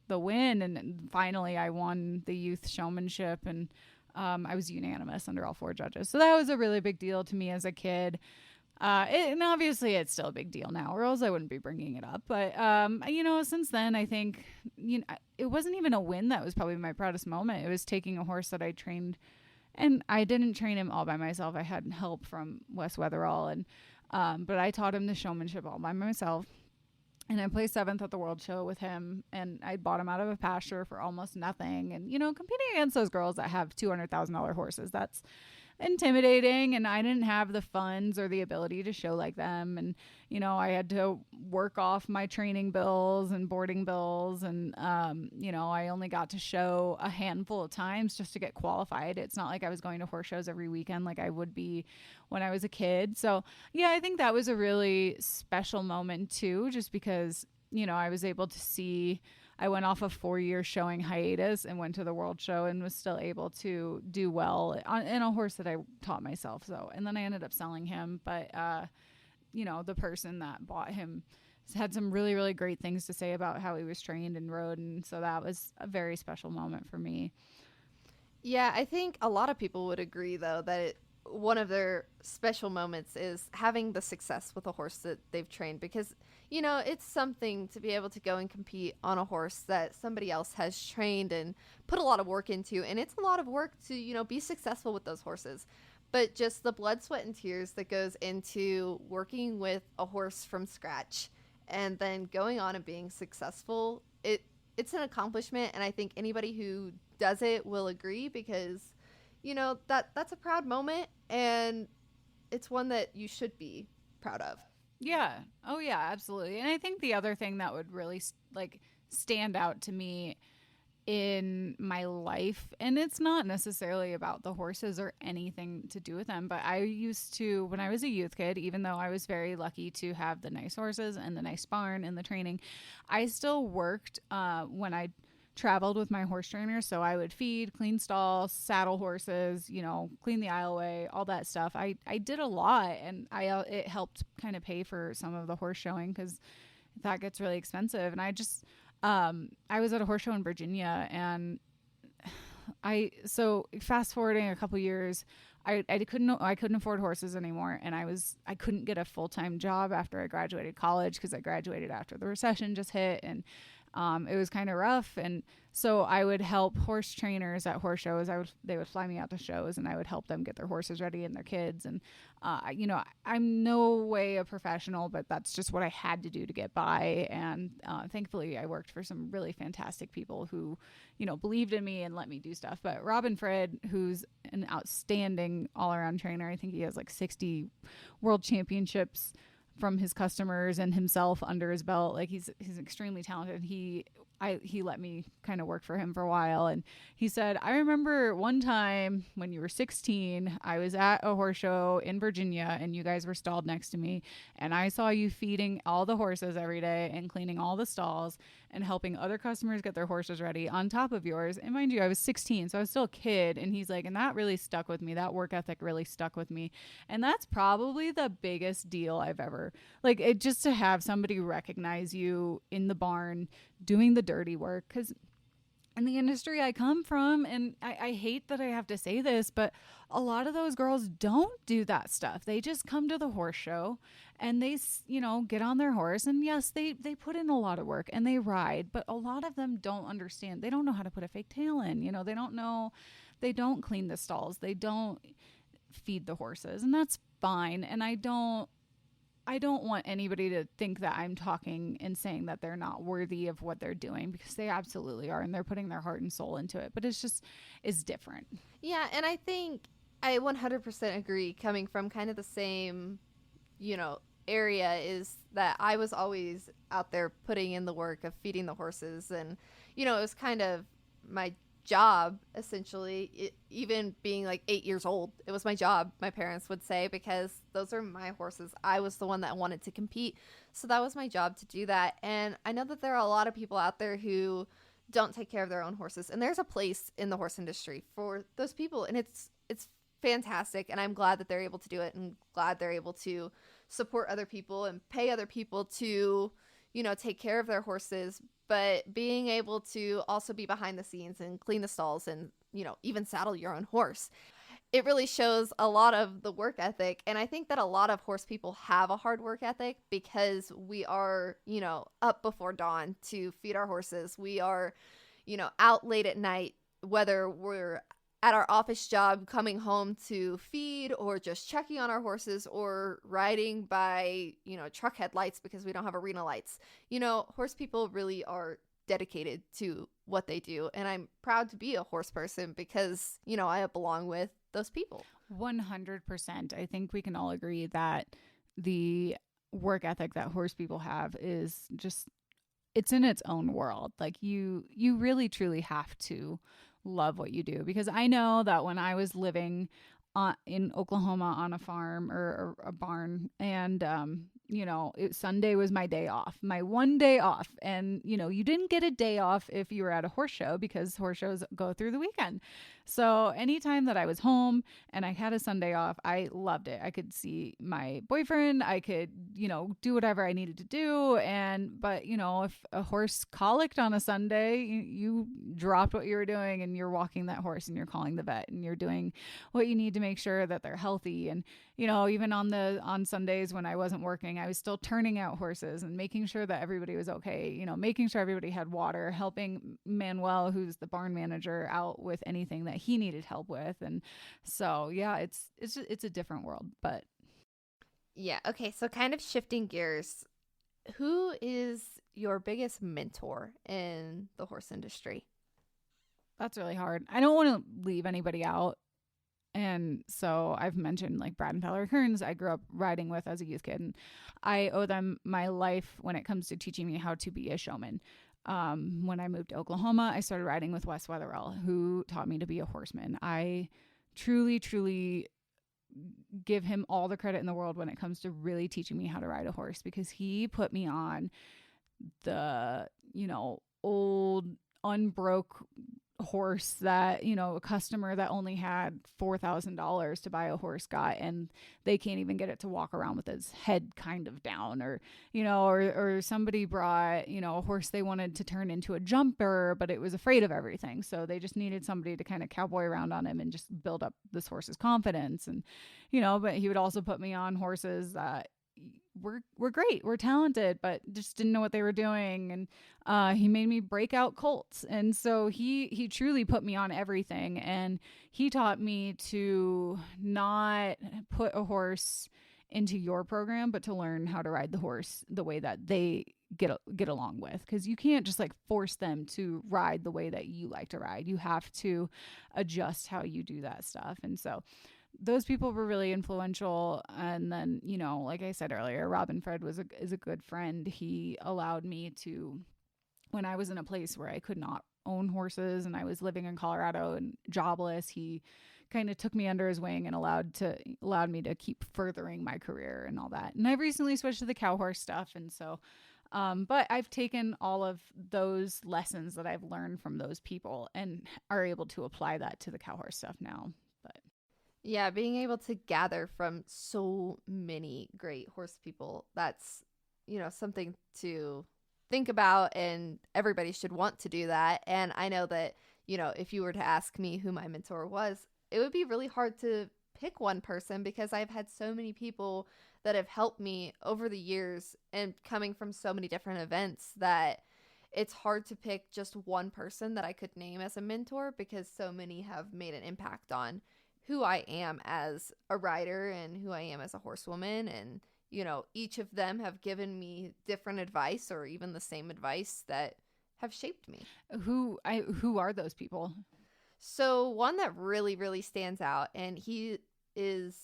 win. And finally I won the youth showmanship, and I was unanimous under all 4 judges. So that was a really big deal to me as a kid. And obviously it's still a big deal now, or else I wouldn't be bringing it up. But, since then, I think, it wasn't even a win that was probably my proudest moment. It was taking a horse that I trained, and I didn't train him all by myself. I had help from Wes Weatherall, and but I taught him the showmanship all by myself. And I placed 7th at the World Show with him, and I bought him out of a pasture for almost nothing. And, competing against those girls that have $200,000 horses, that's intimidating. And I didn't have the funds or the ability to show like them. And, I had to work off my training bills and boarding bills. And, I only got to show a handful of times just to get qualified. It's not like I was going to horse shows every weekend like I would be when I was a kid. So, yeah, I think that was a really special moment too, just because, I was able to see. I went off a 4-year showing hiatus and went to the World Show and was still able to do well in a horse that I taught myself. So, and then I ended up selling him, but the person that bought him had some really, really great things to say about how he was trained and rode. And so that was a very special moment for me. Yeah, I think a lot of people would agree, though, that one of their special moments is having the success with a horse that they've trained because, it's something to be able to go and compete on a horse that somebody else has trained and put a lot of work into. And it's a lot of work to, be successful with those horses. But just the blood, sweat, and tears that goes into working with a horse from scratch and then going on and being successful, it's an accomplishment. And I think anybody who does it will agree because that's a proud moment and it's one that you should be proud of. Yeah. Oh yeah, absolutely. And I think the other thing that would really stand out to me in my life, and it's not necessarily about the horses or anything to do with them, but I used to, when I was a youth kid, even though I was very lucky to have the nice horses and the nice barn and the training, I still worked when I traveled with my horse trainer. So I would feed, clean stalls, saddle horses, clean the aisleway, all that stuff. I did a lot, and it helped kind of pay for some of the horse showing because that gets really expensive. And I was at a horse show in Virginia, and so fast forwarding a couple years, I couldn't afford horses anymore, and I couldn't get a full-time job after I graduated college because I graduated after the recession just hit, and it was kind of rough. And so I would help horse trainers at horse shows. They would fly me out to shows, and I would help them get their horses ready and their kids. And, I'm no way a professional, but that's just what I had to do to get by. And thankfully I worked for some really fantastic people who, believed in me and let me do stuff. But Robin Fred, who's an outstanding all around trainer, I think he has like 60 world championships from his customers and himself under his belt. Like he's extremely talented. He let me kind of work for him for a while, and he said, I remember one time when you were 16, I was at a horse show in Virginia and you guys were stalled next to me, and I saw you feeding all the horses every day and cleaning all the stalls and helping other customers get their horses ready on top of yours. And mind you, I was 16, so I was still a kid. And he's like, and that really stuck with me. That work ethic really stuck with me. And that's probably the biggest deal I've ever, just to have somebody recognize you in the barn doing the dirty work. Because in the industry I come from, and I hate that I have to say this, but a lot of those girls don't do that stuff. They just come to the horse show and they, get on their horse, and yes, they put in a lot of work and they ride, but a lot of them don't understand. They don't know how to put a fake tail in. They don't clean the stalls. They don't feed the horses, and that's fine. And I don't want anybody to think that I'm talking and saying that they're not worthy of what they're doing, because they absolutely are, and they're putting their heart and soul into it. But it's different. Yeah, and I think I 100% agree, coming from kind of the same, area, is that I was always out there putting in the work of feeding the horses, and, it was kind of my job, essentially. Even being like 8 years old, it was my job, my parents would say, because those are my horses. I was the one that wanted to compete, so that was my job to do that. And I know that there are a lot of people out there who don't take care of their own horses, and there's a place in the horse industry for those people, and it's fantastic, and I'm glad that they're able to do it, and glad they're able to support other people and pay other people to take care of their horses. But being able to also be behind the scenes and clean the stalls and, even saddle your own horse, it really shows a lot of the work ethic. And I think that a lot of horse people have a hard work ethic because we are, up before dawn to feed our horses. We are, out late at night, whether we're at our office job, coming home to feed, or just checking on our horses, or riding by, truck headlights because we don't have arena lights. Horse people really are dedicated to what they do. And I'm proud to be a horse person because, I belong with those people. 100%. I think we can all agree that the work ethic that horse people have is just, it's in its own world. Like you really truly have to love what you do, because I know that when I was living in Oklahoma on a farm or a barn, and Sunday was my day off, my one day off. And, you didn't get a day off if you were at a horse show because horse shows go through the weekend. So anytime that I was home and I had a Sunday off, I loved it. I could see my boyfriend. I could, do whatever I needed to do. But if a horse colicked on a Sunday, you dropped what you were doing and you're walking that horse and you're calling the vet and you're doing what you need to make sure that they're healthy. And, even on Sundays when I wasn't working, I was still turning out horses and making sure that everybody was okay, making sure everybody had water, helping Manuel, who's the barn manager, out with anything that he needed help with. And so, yeah, it's a different world, but. Yeah. Okay. So kind of shifting gears, who is your biggest mentor in the horse industry? That's really hard. I don't want to leave anybody out. And so I've mentioned like Brad and Valerie Kearns, I grew up riding with as a youth kid, and I owe them my life when it comes to teaching me how to be a showman. When I moved to Oklahoma, I started riding with Wes Wetherell, who taught me to be a horseman. I truly, truly give him all the credit in the world when it comes to really teaching me how to ride a horse, because he put me on the, old unbroke horse that, a customer that only had $4,000 to buy a horse got, and they can't even get it to walk around with its head kind of down, or somebody brought, a horse they wanted to turn into a jumper, but it was afraid of everything. So they just needed somebody to kind of cowboy around on him and just build up this horse's confidence. And, but he would also put me on horses that we're great, we're talented, but just didn't know what they were doing. And he made me break out colts. And so he truly put me on everything. And he taught me to not put a horse into your program, but to learn how to ride the horse the way that they get along with. Because you can't just like force them to ride the way that you like to ride. You have to adjust how you do that stuff. And so those people were really influential. And then, like I said earlier, Robin Fred is a good friend. He allowed me to, when I was in a place where I could not own horses and I was living in Colorado and jobless, he kind of took me under his wing and allowed me to keep furthering my career and all that. And I've recently switched to the cow horse stuff. And so, but I've taken all of those lessons that I've learned from those people and are able to apply that to the cow horse stuff now. But yeah, being able to gather from so many great horse people, that's, something to think about, and everybody should want to do that. And I know that, if you were to ask me who my mentor was, it would be really hard to pick one person, because I've had so many people that have helped me over the years and coming from so many different events that it's hard to pick just one person that I could name as a mentor, because so many have made an impact on who I am as a rider and who I am as a horsewoman. And, each of them have given me different advice, or even the same advice, that have shaped me. Who are those people? So one that really, really stands out, and he is,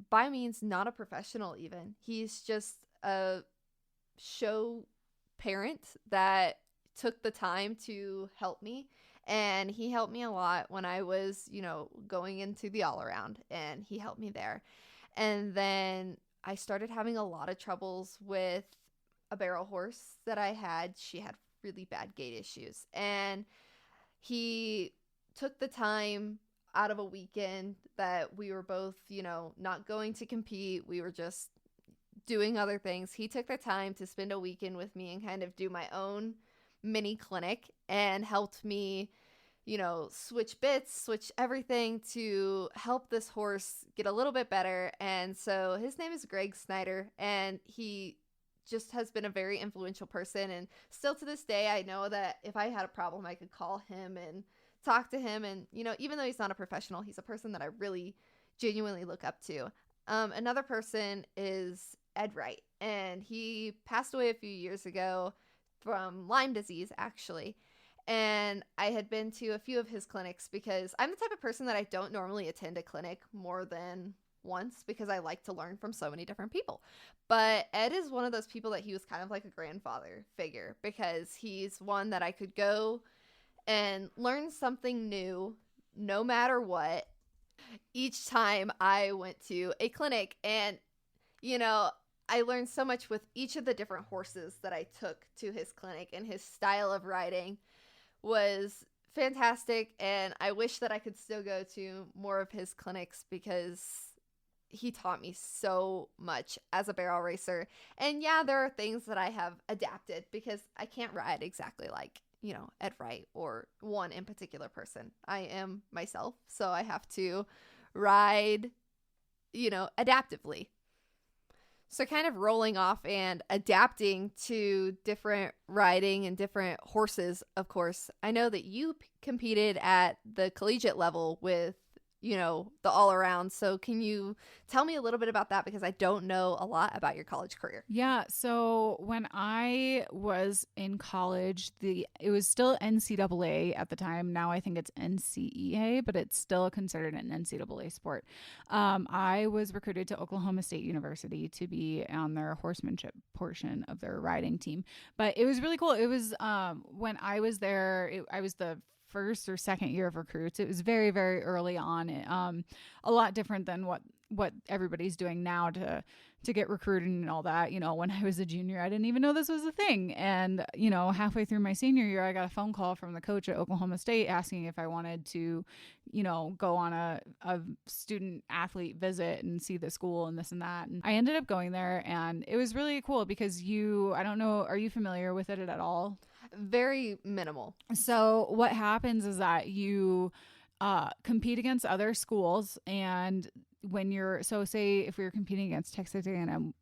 by means not a professional even. He's just a show parent that took the time to help me. And he helped me a lot when I was, going into the all around, and he helped me there. And then I started having a lot of troubles with a barrel horse that I had. She had really bad gait issues, and he took the time out of a weekend that we were both, not going to compete. We were just doing other things. He took the time to spend a weekend with me and kind of do my own mini clinic, and helped me, switch bits, switch everything to help this horse get a little bit better. And so his name is Greg Snyder, and he just has been a very influential person. And still to this day, I know that if I had a problem, I could call him and talk to him. And, even though he's not a professional, he's a person that I really genuinely look up to. Another person is Ed Wright, and he passed away a few years ago from Lyme disease, actually. And I had been to a few of his clinics, because I'm the type of person that I don't normally attend a clinic more than once, because I like to learn from so many different people. But Ed is one of those people that he was kind of like a grandfather figure, because he's one that I could go and learn something new no matter what each time I went to a clinic. And, I learned so much with each of the different horses that I took to his clinic, and his style of riding was fantastic. And I wish that I could still go to more of his clinics because he taught me so much as a barrel racer. And yeah, there are things that I have adapted because I can't ride exactly like, Ed Wright or one in particular person. I am myself, so I have to ride, adaptively. So kind of rolling off and adapting to different riding and different horses, of course. I know that you competed at the collegiate level with, the all around. So can you tell me a little bit about that? Because I don't know a lot about your college career. Yeah. So when I was in college, it was still NCAA at the time. Now I think it's NCEA, but it's still considered an NCAA sport. I was recruited to Oklahoma State University to be on their horsemanship portion of their riding team. But it was really cool. It was when I was there, I was the first or second year of recruits. It was very, very early on. A lot different than what everybody's doing now to get recruited and all that. When I was a junior, I didn't even know this was a thing. And, halfway through my senior year, I got a phone call from the coach at Oklahoma State asking if I wanted to, go on a student athlete visit and see the school and this and that. And I ended up going there, and it was really cool because I don't know, are you familiar with it at all? Very minimal. So what happens is that you compete against other schools, and when say if we were competing against Texas A&M,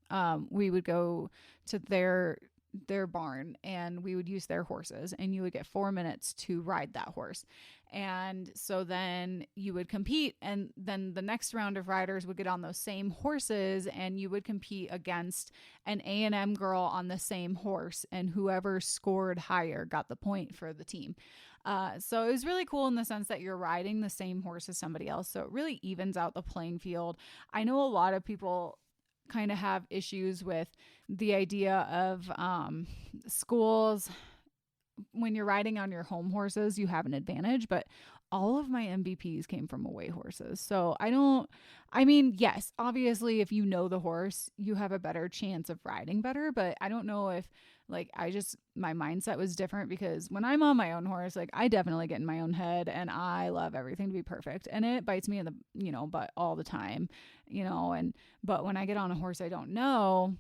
we would go to their barn and we would use their horses, and you would get 4 minutes to ride that horse. And so then you would compete, and then the next round of riders would get on those same horses, and you would compete against an A&M girl on the same horse, and whoever scored higher got the point for the team. So it was really cool in the sense that you're riding the same horse as somebody else. So it really evens out the playing field. I know a lot of people kind of have issues with the idea of schools. When you're riding on your home horses, you have an advantage, but all of my MVPs came from away horses. So yes, obviously if you know the horse, you have a better chance of riding better, but I don't know if my mindset was different because when I'm on my own horse, I definitely get in my own head and I love everything to be perfect, and it bites me in the, butt all the time, but when I get on a horse I don't know,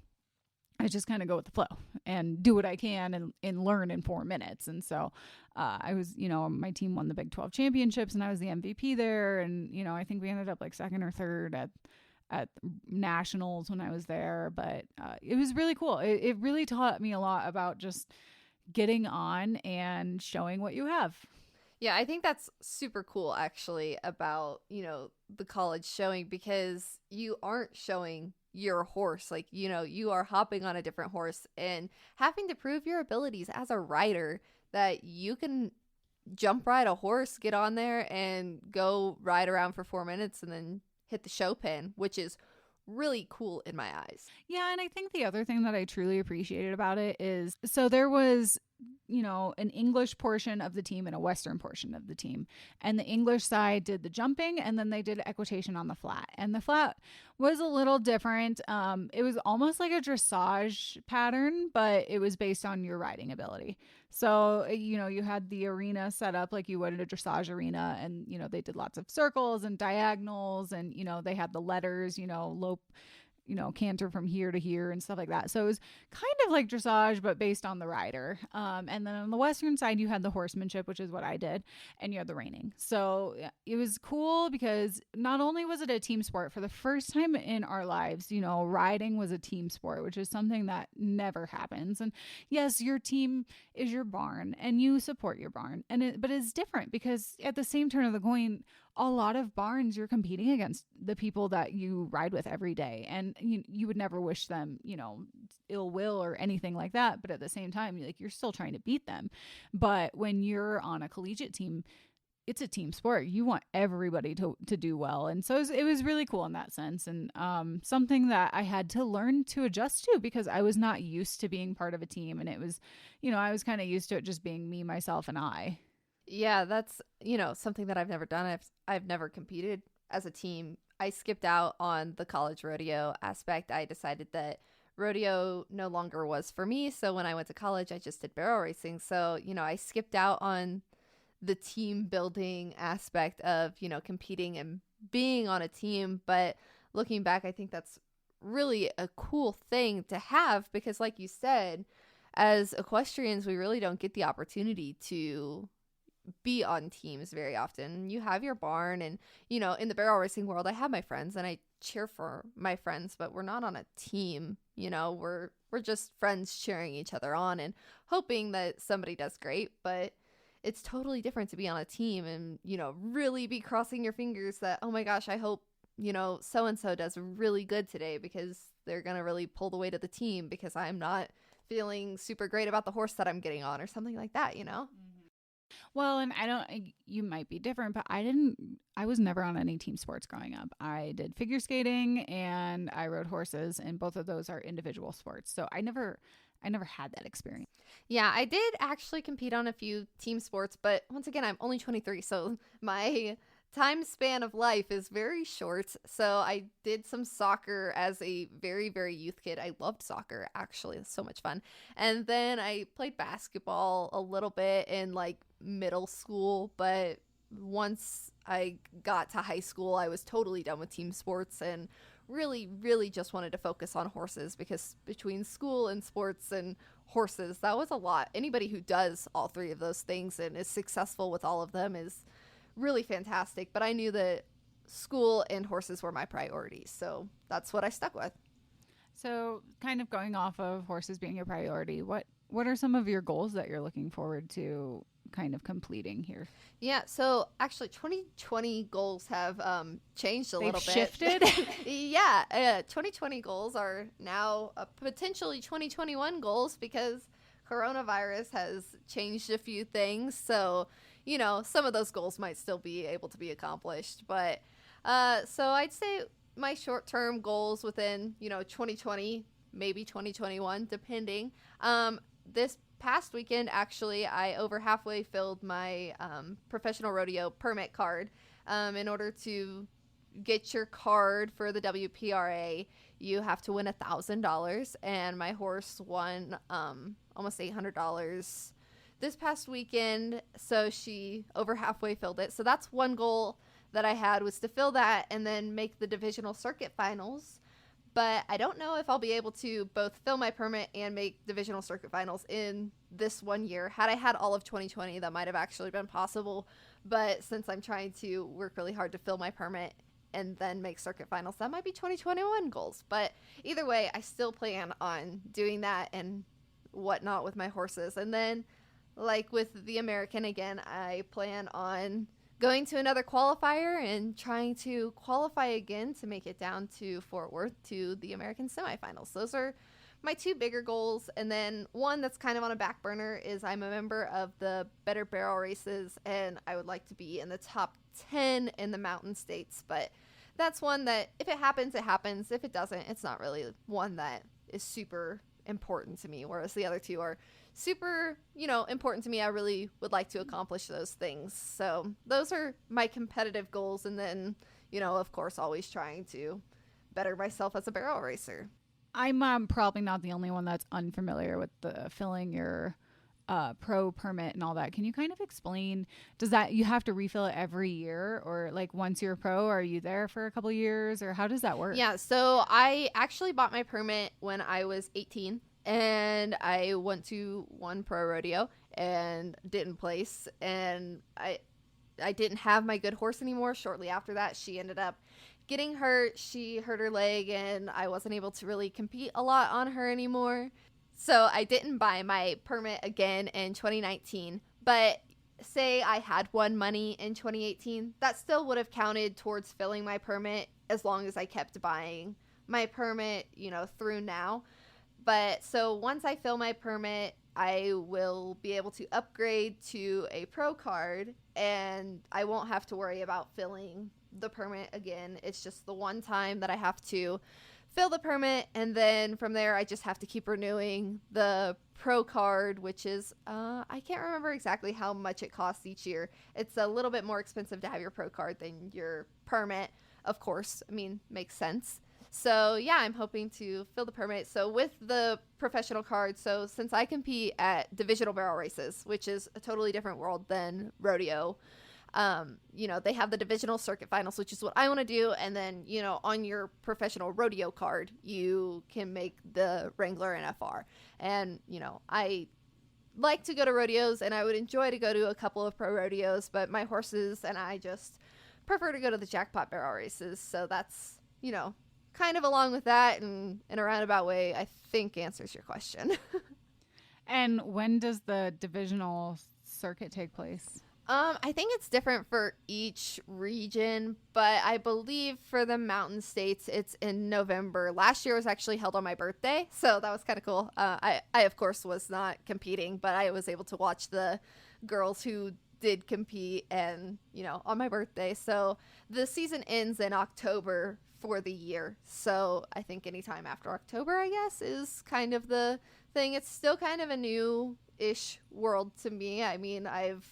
I just kind of go with the flow and do what I can and learn in 4 minutes. And so I was, my team won the Big 12 championships and I was the MVP there. And, I think we ended up second or third at nationals when I was there. But it was really cool. It really taught me a lot about just getting on and showing what you have. Yeah, I think that's super cool actually about, the college showing, because you aren't showing your horse. You are hopping on a different horse and having to prove your abilities as a rider, that you can jump ride a horse, get on there and go ride around for 4 minutes and then hit the show pen, which is really cool in my eyes. Yeah, and I think the other thing that I truly appreciated about it is, so there was an English portion of the team and a Western portion of the team. And the English side did the jumping, and then they did equitation on the flat. And the flat was a little different. It was almost like a dressage pattern, but it was based on your riding ability. So, you had the arena set up like you would at a dressage arena, and, they did lots of circles and diagonals, and, they had the letters, low, canter from here to here and stuff like that. So it was kind of like dressage, but based on the rider. And then on the Western side, you had the horsemanship, which is what I did, and you had the reining. So it was cool because not only was it a team sport, for the first time in our lives, riding was a team sport, which is something that never happens. And yes, your team is your barn and you support your barn, but it's different because at the same turn of the coin, a lot of barns, you're competing against the people that you ride with every day, and you would never wish them, ill will or anything like that. But at the same time, you're still trying to beat them. But when you're on a collegiate team, it's a team sport. You want everybody to do well. And so it was really cool in that sense. And something that I had to learn to adjust to because I was not used to being part of a team. And it was, I was kind of used to it just being me, myself, and I. Yeah, that's, something that I've never done. I've never competed as a team. I skipped out on the college rodeo aspect. I decided that rodeo no longer was for me. So when I went to college, I just did barrel racing. So, I skipped out on the team building aspect of, competing and being on a team. But looking back, I think that's really a cool thing to have because, like you said, as equestrians, we really don't get the opportunity to be on teams very often. You have your barn, and in the barrel racing world, I have my friends and I cheer for my friends, but we're not on a team. We're just friends cheering each other on and hoping that somebody does great. But it's totally different to be on a team and really be crossing your fingers that, oh my gosh, I hope so and so does really good today because they're gonna really pull the weight of the team because I'm not feeling super great about the horse that I'm getting on or something like that. Well, and you might be different, but I was never on any team sports growing up. I did figure skating and I rode horses, and both of those are individual sports. So I never had that experience. Yeah, I did actually compete on a few team sports, but once again, I'm only 23, so my time span of life is very short. So I did some soccer as a very, very youth kid. I loved soccer, actually. It's so much fun. And then I played basketball a little bit in like middle school, but once I got to high school, I was totally done with team sports and really, really just wanted to focus on horses because between school and sports and horses, that was a lot. Anybody who does all three of those things and is successful with all of them is really fantastic. But I knew that school and horses were my priorities, so that's what I stuck with. So kind of going off of horses being your priority, what are some of your goals that you're looking forward to kind of completing here? Yeah, so actually 2020 goals have changed a little bit. Shifted? Yeah, 2020 goals are now potentially 2021 goals because coronavirus has changed a few things. So, some of those goals might still be able to be accomplished. But so I'd say my short-term goals within, 2020, maybe 2021, depending. This past weekend, actually, I over halfway filled my professional rodeo permit card. In order to get your card for the WPRA, you have to win $1,000, and my horse won almost $800 this past weekend, so she over halfway filled it. So that's one goal that I had, was to fill that and then make the divisional circuit finals. But I don't know if I'll be able to both fill my permit and make divisional circuit finals in this 1 year. Had I had all of 2020, that might have actually been possible. But since I'm trying to work really hard to fill my permit and then make circuit finals, that might be 2021 goals. But either way, I still plan on doing that and whatnot with my horses. And then, like with the American again, I plan on going to another qualifier and trying to qualify again to make it down to Fort Worth to the American semifinals. Those are my two bigger goals. And then one that's kind of on a back burner is I'm a member of the Better Barrel Races, and I would like to be in the top 10 in the Mountain States. But that's one that if it happens, it happens. If it doesn't, it's not really one that is super important to me, whereas the other two are super, important to me. I really would like to accomplish those things. So those are my competitive goals. And then, of course, always trying to better myself as a barrel racer. I'm probably not the only one that's unfamiliar with the filling your pro permit and all that. Can you kind of explain, does that, you have to refill it every year, or like once you're a pro, are you there for a couple years, or how does that work? Yeah, so I actually bought my permit when I was 18. And I went to one pro rodeo and didn't place. And I didn't have my good horse anymore. Shortly after that, she ended up getting hurt. She hurt her leg, and I wasn't able to really compete a lot on her anymore. So I didn't buy my permit again in 2019. But say I had won money in 2018, that still would have counted towards filling my permit as long as I kept buying my permit, through now. But so once I fill my permit, I will be able to upgrade to a pro card, and I won't have to worry about filling the permit again. It's just the one time that I have to fill the permit, and then from there I just have to keep renewing the pro card, which is I can't remember exactly how much it costs each year. It's a little bit more expensive to have your pro card than your permit, of course. I mean, makes sense. So yeah, I'm hoping to fill the permit. So with the professional card, so since I compete at divisional barrel races, which is a totally different world than rodeo, they have the divisional circuit finals, which is what I want to do. And then, on your professional rodeo card, you can make the Wrangler and FR. And, I like to go to rodeos and I would enjoy to go to a couple of pro rodeos, but my horses and I just prefer to go to the jackpot barrel races. So that's, kind of along with that and in a roundabout way, I think answers your question. And when does the divisional circuit take place? I think it's different for each region, but I believe for the mountain states, it's in November. Last year was actually held on my birthday, so that was kind of cool. I, of course, was not competing, but I was able to watch the girls who did compete and, on my birthday. So the season ends in October for the year. So I think anytime after October, I guess, is kind of the thing. It's still kind of a new-ish world to me. I mean, I've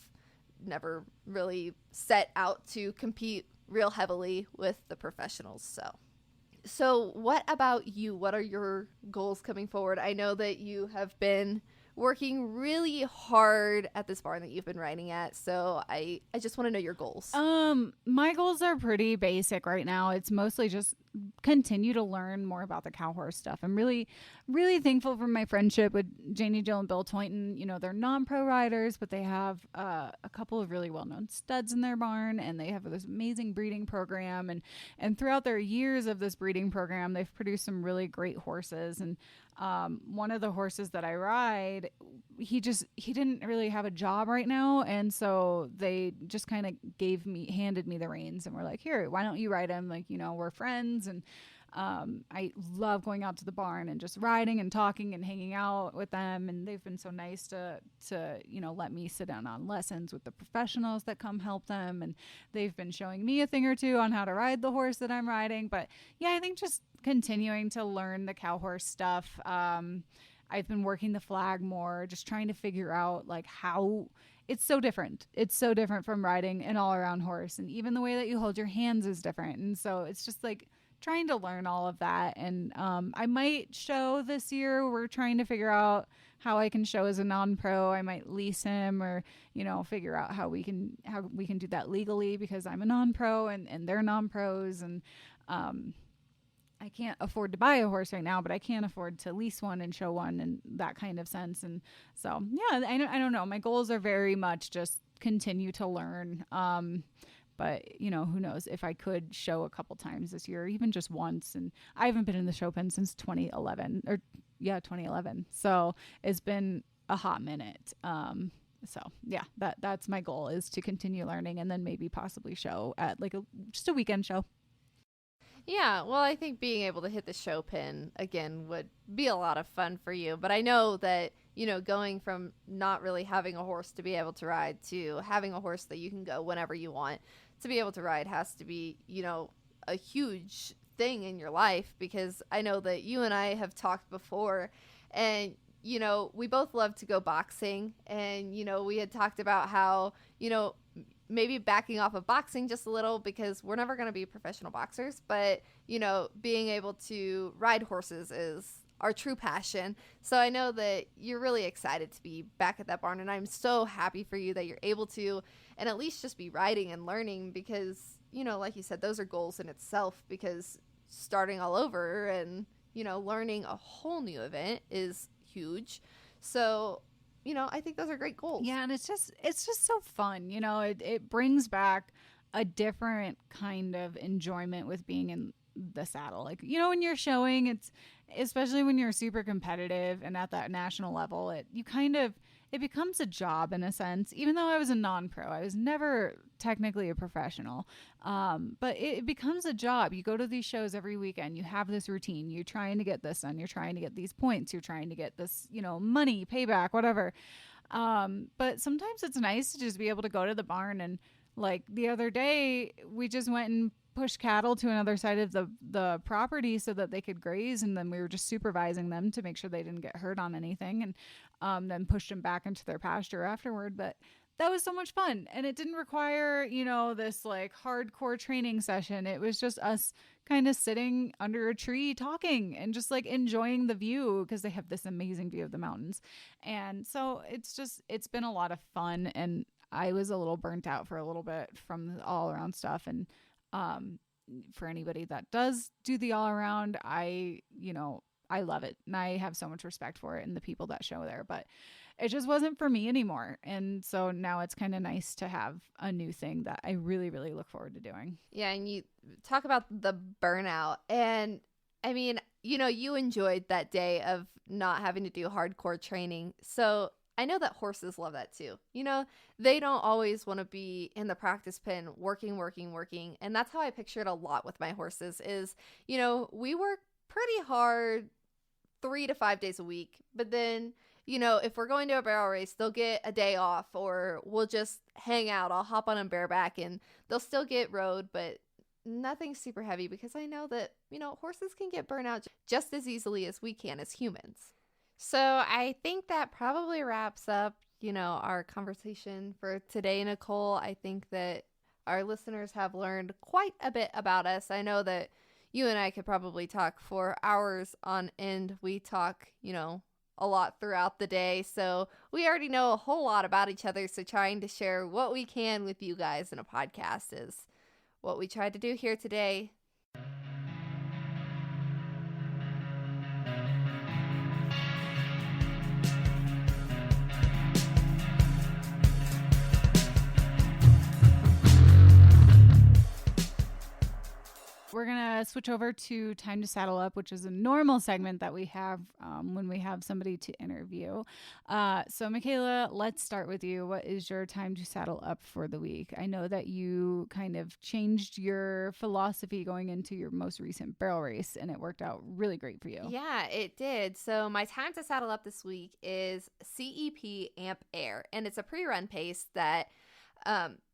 never really set out to compete real heavily with the professionals. So what about you? What are your goals coming forward? I know that you have been working really hard at this barn that you've been riding at. So I just want to know your goals. My goals are pretty basic right now. It's mostly just continue to learn more about the cow horse stuff. I'm really, really thankful for my friendship with Janie, Jill, and Bill Toynton. They're non-pro riders, but they have a couple of really well-known studs in their barn, and they have this amazing breeding program. And throughout their years of this breeding program, they've produced some really great horses. And one of the horses that I ride, he didn't really have a job right now, and so they just kind of handed me the reins and were like, here, why don't you ride him? Like, we're friends. And I love going out to the barn and just riding and talking and hanging out with them, and they've been so nice to let me sit down on lessons with the professionals that come help them, and they've been showing me a thing or two on how to ride the horse that I'm riding. But yeah, I think just continuing to learn the cow horse stuff. I've been working the flag more, just trying to figure out like how it's so different. It's so different from riding an all-around horse, and even the way that you hold your hands is different. And so it's just like trying to learn all of that. And I might show this year. We're trying to figure out how I can show as a non-pro. I might lease him, or figure out how we can do that legally, because I'm a non-pro and they're non-pros. And I can't afford to buy a horse right now, but I can afford to lease one and show one, and that kind of sense. And so, yeah, I don't know. My goals are very much just continue to learn. But, who knows if I could show a couple times this year, even just once. And I haven't been in the show pen since 2011. So it's been a hot minute. So yeah, that's my goal, is to continue learning and then maybe possibly show at like just a weekend show. Yeah, well, I think being able to hit the show pin again would be a lot of fun for you. But I know that, going from not really having a horse to be able to ride to having a horse that you can go whenever you want to be able to ride has to be, a huge thing in your life, because I know that you and I have talked before, and, we both love to go boxing, and, we had talked about how, maybe backing off of boxing just a little, because we're never going to be professional boxers, but, being able to ride horses is our true passion. So I know that you're really excited to be back at that barn, and I'm so happy for you that you're able to, and at least just be riding and learning, because, like you said, those are goals in itself, because starting all over and, learning a whole new event is huge. So I think those are great goals. Yeah, and it's just so fun. It brings back a different kind of enjoyment with being in the saddle. Like, when you're showing, it's especially when you're super competitive and at that national level, it becomes a job in a sense. Even though I was a non-pro, I was never technically a professional. But it becomes a job. You go to these shows every weekend. You have this routine. You're trying to get this done. You're trying to get these points. You're trying to get this, money, payback, whatever. But sometimes it's nice to just be able to go to the barn, and like the other day, we just went and pushed cattle to another side of the property so that they could graze, and then we were just supervising them to make sure they didn't get hurt on anything, and then pushed them back into their pasture afterward. But that was so much fun. And it didn't require, you know, this like hardcore training session. It was just us kind of sitting under a tree talking and just like enjoying the view because they have this amazing view of the mountains. And so it's been a lot of fun. And I was a little burnt out for a little bit from the all around stuff. And for anybody that does do the all around, I love it and I have so much respect for it and the people that show there, but it just wasn't for me anymore. And so now it's kind of nice to have a new thing that I really, really look forward to doing. Yeah, and you talk about the burnout. And I mean, you enjoyed that day of not having to do hardcore training. So I know that horses love that too. They don't always want to be in the practice pen working. And that's how I picture it a lot with my horses is, we work pretty hard 3 to 5 days a week. But then, if we're going to a barrel race, they'll get a day off or we'll just hang out. I'll hop on bareback and they'll still get rode, but nothing super heavy because I know that, horses can get burnt out just as easily as we can as humans. So I think that probably wraps up, our conversation for today, Nichole. I think that our listeners have learned quite a bit about us. I know that you and I could probably talk for hours on end. We talk, a lot throughout the day. So we already know a whole lot about each other. So trying to share what we can with you guys in a podcast is what we tried to do here today. We're going to switch over to Time to Saddle Up, which is a normal segment that we have when we have somebody to interview. So, Michaela, let's start with you. What is your Time to Saddle Up for the week? I know that you kind of changed your philosophy going into your most recent barrel race, and it worked out really great for you. Yeah, it did. So, my Time to Saddle Up this week is CEP Amp Air, and it's a pre-run pace that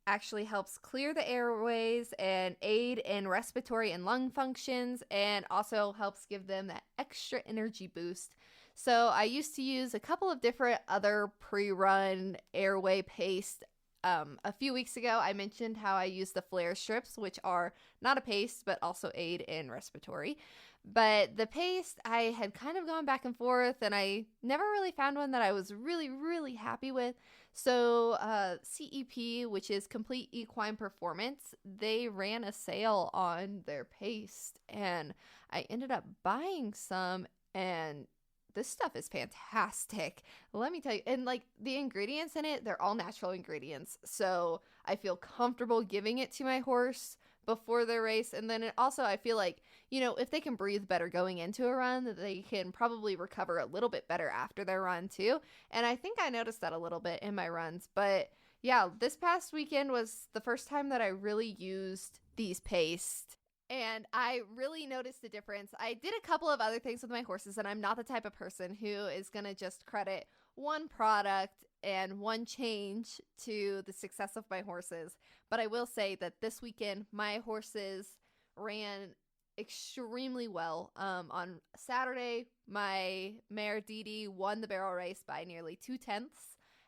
actually helps clear the airways and aid in respiratory and lung functions, and also helps give them that extra energy boost. So I used to use a couple of different other pre-run airway paste. A few weeks ago, I mentioned how I use the flare strips, which are not a paste, but also aid in respiratory. But the paste, I had kind of gone back and forth, and I never really found one that I was really, really happy with. So CEP, which is Complete Equine Performance, they ran a sale on their paste, and I ended up buying some, and this stuff is fantastic. Let me tell you. And like the ingredients in it, they're all natural ingredients. So I feel comfortable giving it to my horse before their race. And then it also, I feel like, if they can breathe better going into a run, that they can probably recover a little bit better after their run too. And I think I noticed that a little bit in my runs. But yeah, this past weekend was the first time that I really used these pastes. And I really noticed a difference. I did a couple of other things with my horses, and I'm not the type of person who is going to just credit one product and one change to the success of my horses. But I will say that this weekend, my horses ran extremely well. On Saturday, my mare Dee Dee won the barrel race by nearly 2/10.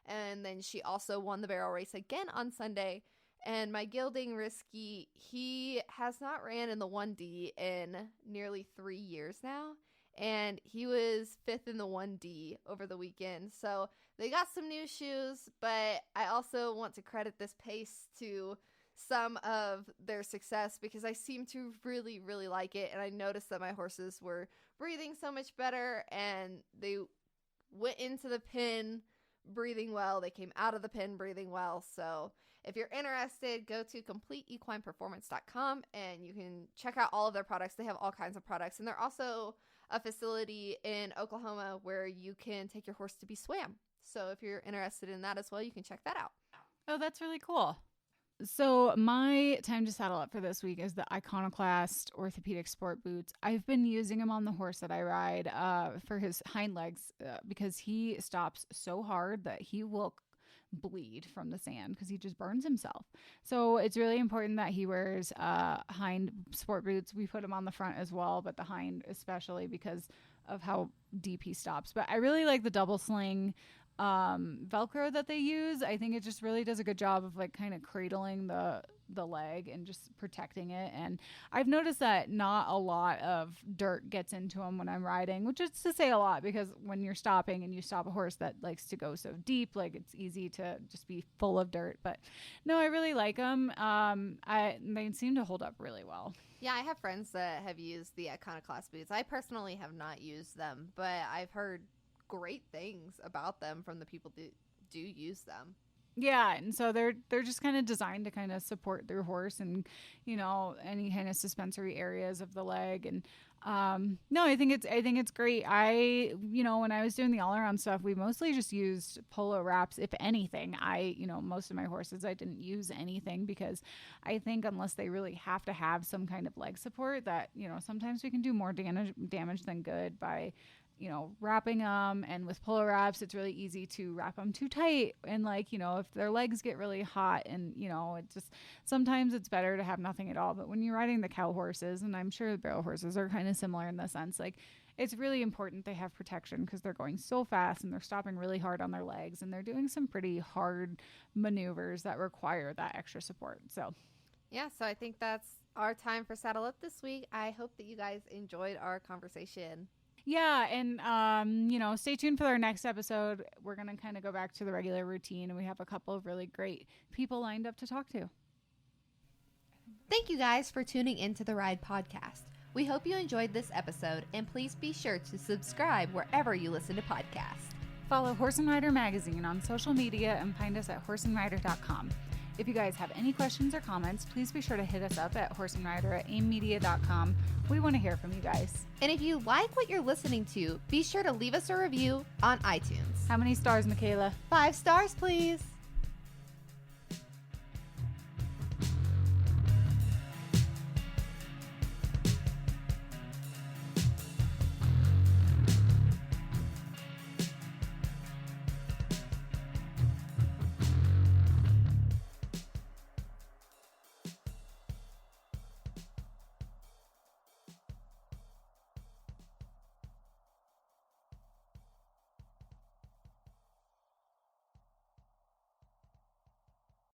And then she also won the barrel race again on Sunday. And my gelding Risky, he has not ran in the 1D in nearly 3 years now. And he was 5th in the 1D over the weekend. So they got some new shoes, but I also want to credit this pace to some of their success because I seem to really, really like it. And I noticed that my horses were breathing so much better, and they went into the pen breathing well. They came out of the pen breathing well. So if you're interested, go to CompleteEquinePerformance.com and you can check out all of their products. They have all kinds of products. And they're also a facility in Oklahoma where you can take your horse to be swam. So if you're interested in that as well, you can check that out. Oh, that's really cool. So my Time to Saddle Up for this week is the Iconoclast orthopedic sport boots. I've been using them on the horse that I ride for his hind legs because he stops so hard that he will bleed from the sand because he just burns himself. So it's really important that he wears hind sport boots. We put them on the front as well, but the hind especially because of how deep he stops. But I really like the double sling Velcro that they use. I think it just really does a good job of like kind of cradling the leg and just protecting it. And I've noticed that not a lot of dirt gets into them when I'm riding, which is to say a lot, because when you're stopping and you stop a horse that likes to go so deep, like it's easy to just be full of dirt. But no, I really like them. They seem to hold up really well. Yeah, I have friends that have used the Iconoclast boots. I personally have not used them, but I've heard great things about them from the people that do use them. Yeah, and so they're just kind of designed to kind of support their horse and, you know, any kind of suspensory areas of the leg. And no, I think it's great. You know, when I was doing the all around stuff, we mostly just used polo wraps. If anything, you know, most of my horses, I didn't use anything, because I think unless they really have to have some kind of leg support, that, you know, sometimes we can do more damage than good by, you know, wrapping them. And with polo wraps, it's really easy to wrap them too tight. And like, you know, if their legs get really hot, and, you know, it just, sometimes it's better to have nothing at all. But when you're riding the cow horses, and I'm sure the barrel horses are kind of similar in the sense, like, it's really important they have protection, because they're going so fast and they're stopping really hard on their legs, and they're doing some pretty hard maneuvers that require that extra support. So yeah, so I think that's our time for Saddle Up this week. I hope that you guys enjoyed our conversation. Yeah, and you know, stay tuned for our next episode. We're going to kind of go back to the regular routine, and we have a couple of really great people lined up to talk to. Thank you guys for tuning into the Ride Podcast. We hope you enjoyed this episode, and please be sure to subscribe wherever you listen to podcasts. Follow Horse&Rider Magazine on social media and find us at horseandrider.com. If you guys have any questions or comments, please be sure to hit us up at horseandrider@aimmedia.com. We want to hear from you guys. And if you like what you're listening to, be sure to leave us a review on iTunes. How many stars, Michaela? 5 stars, please.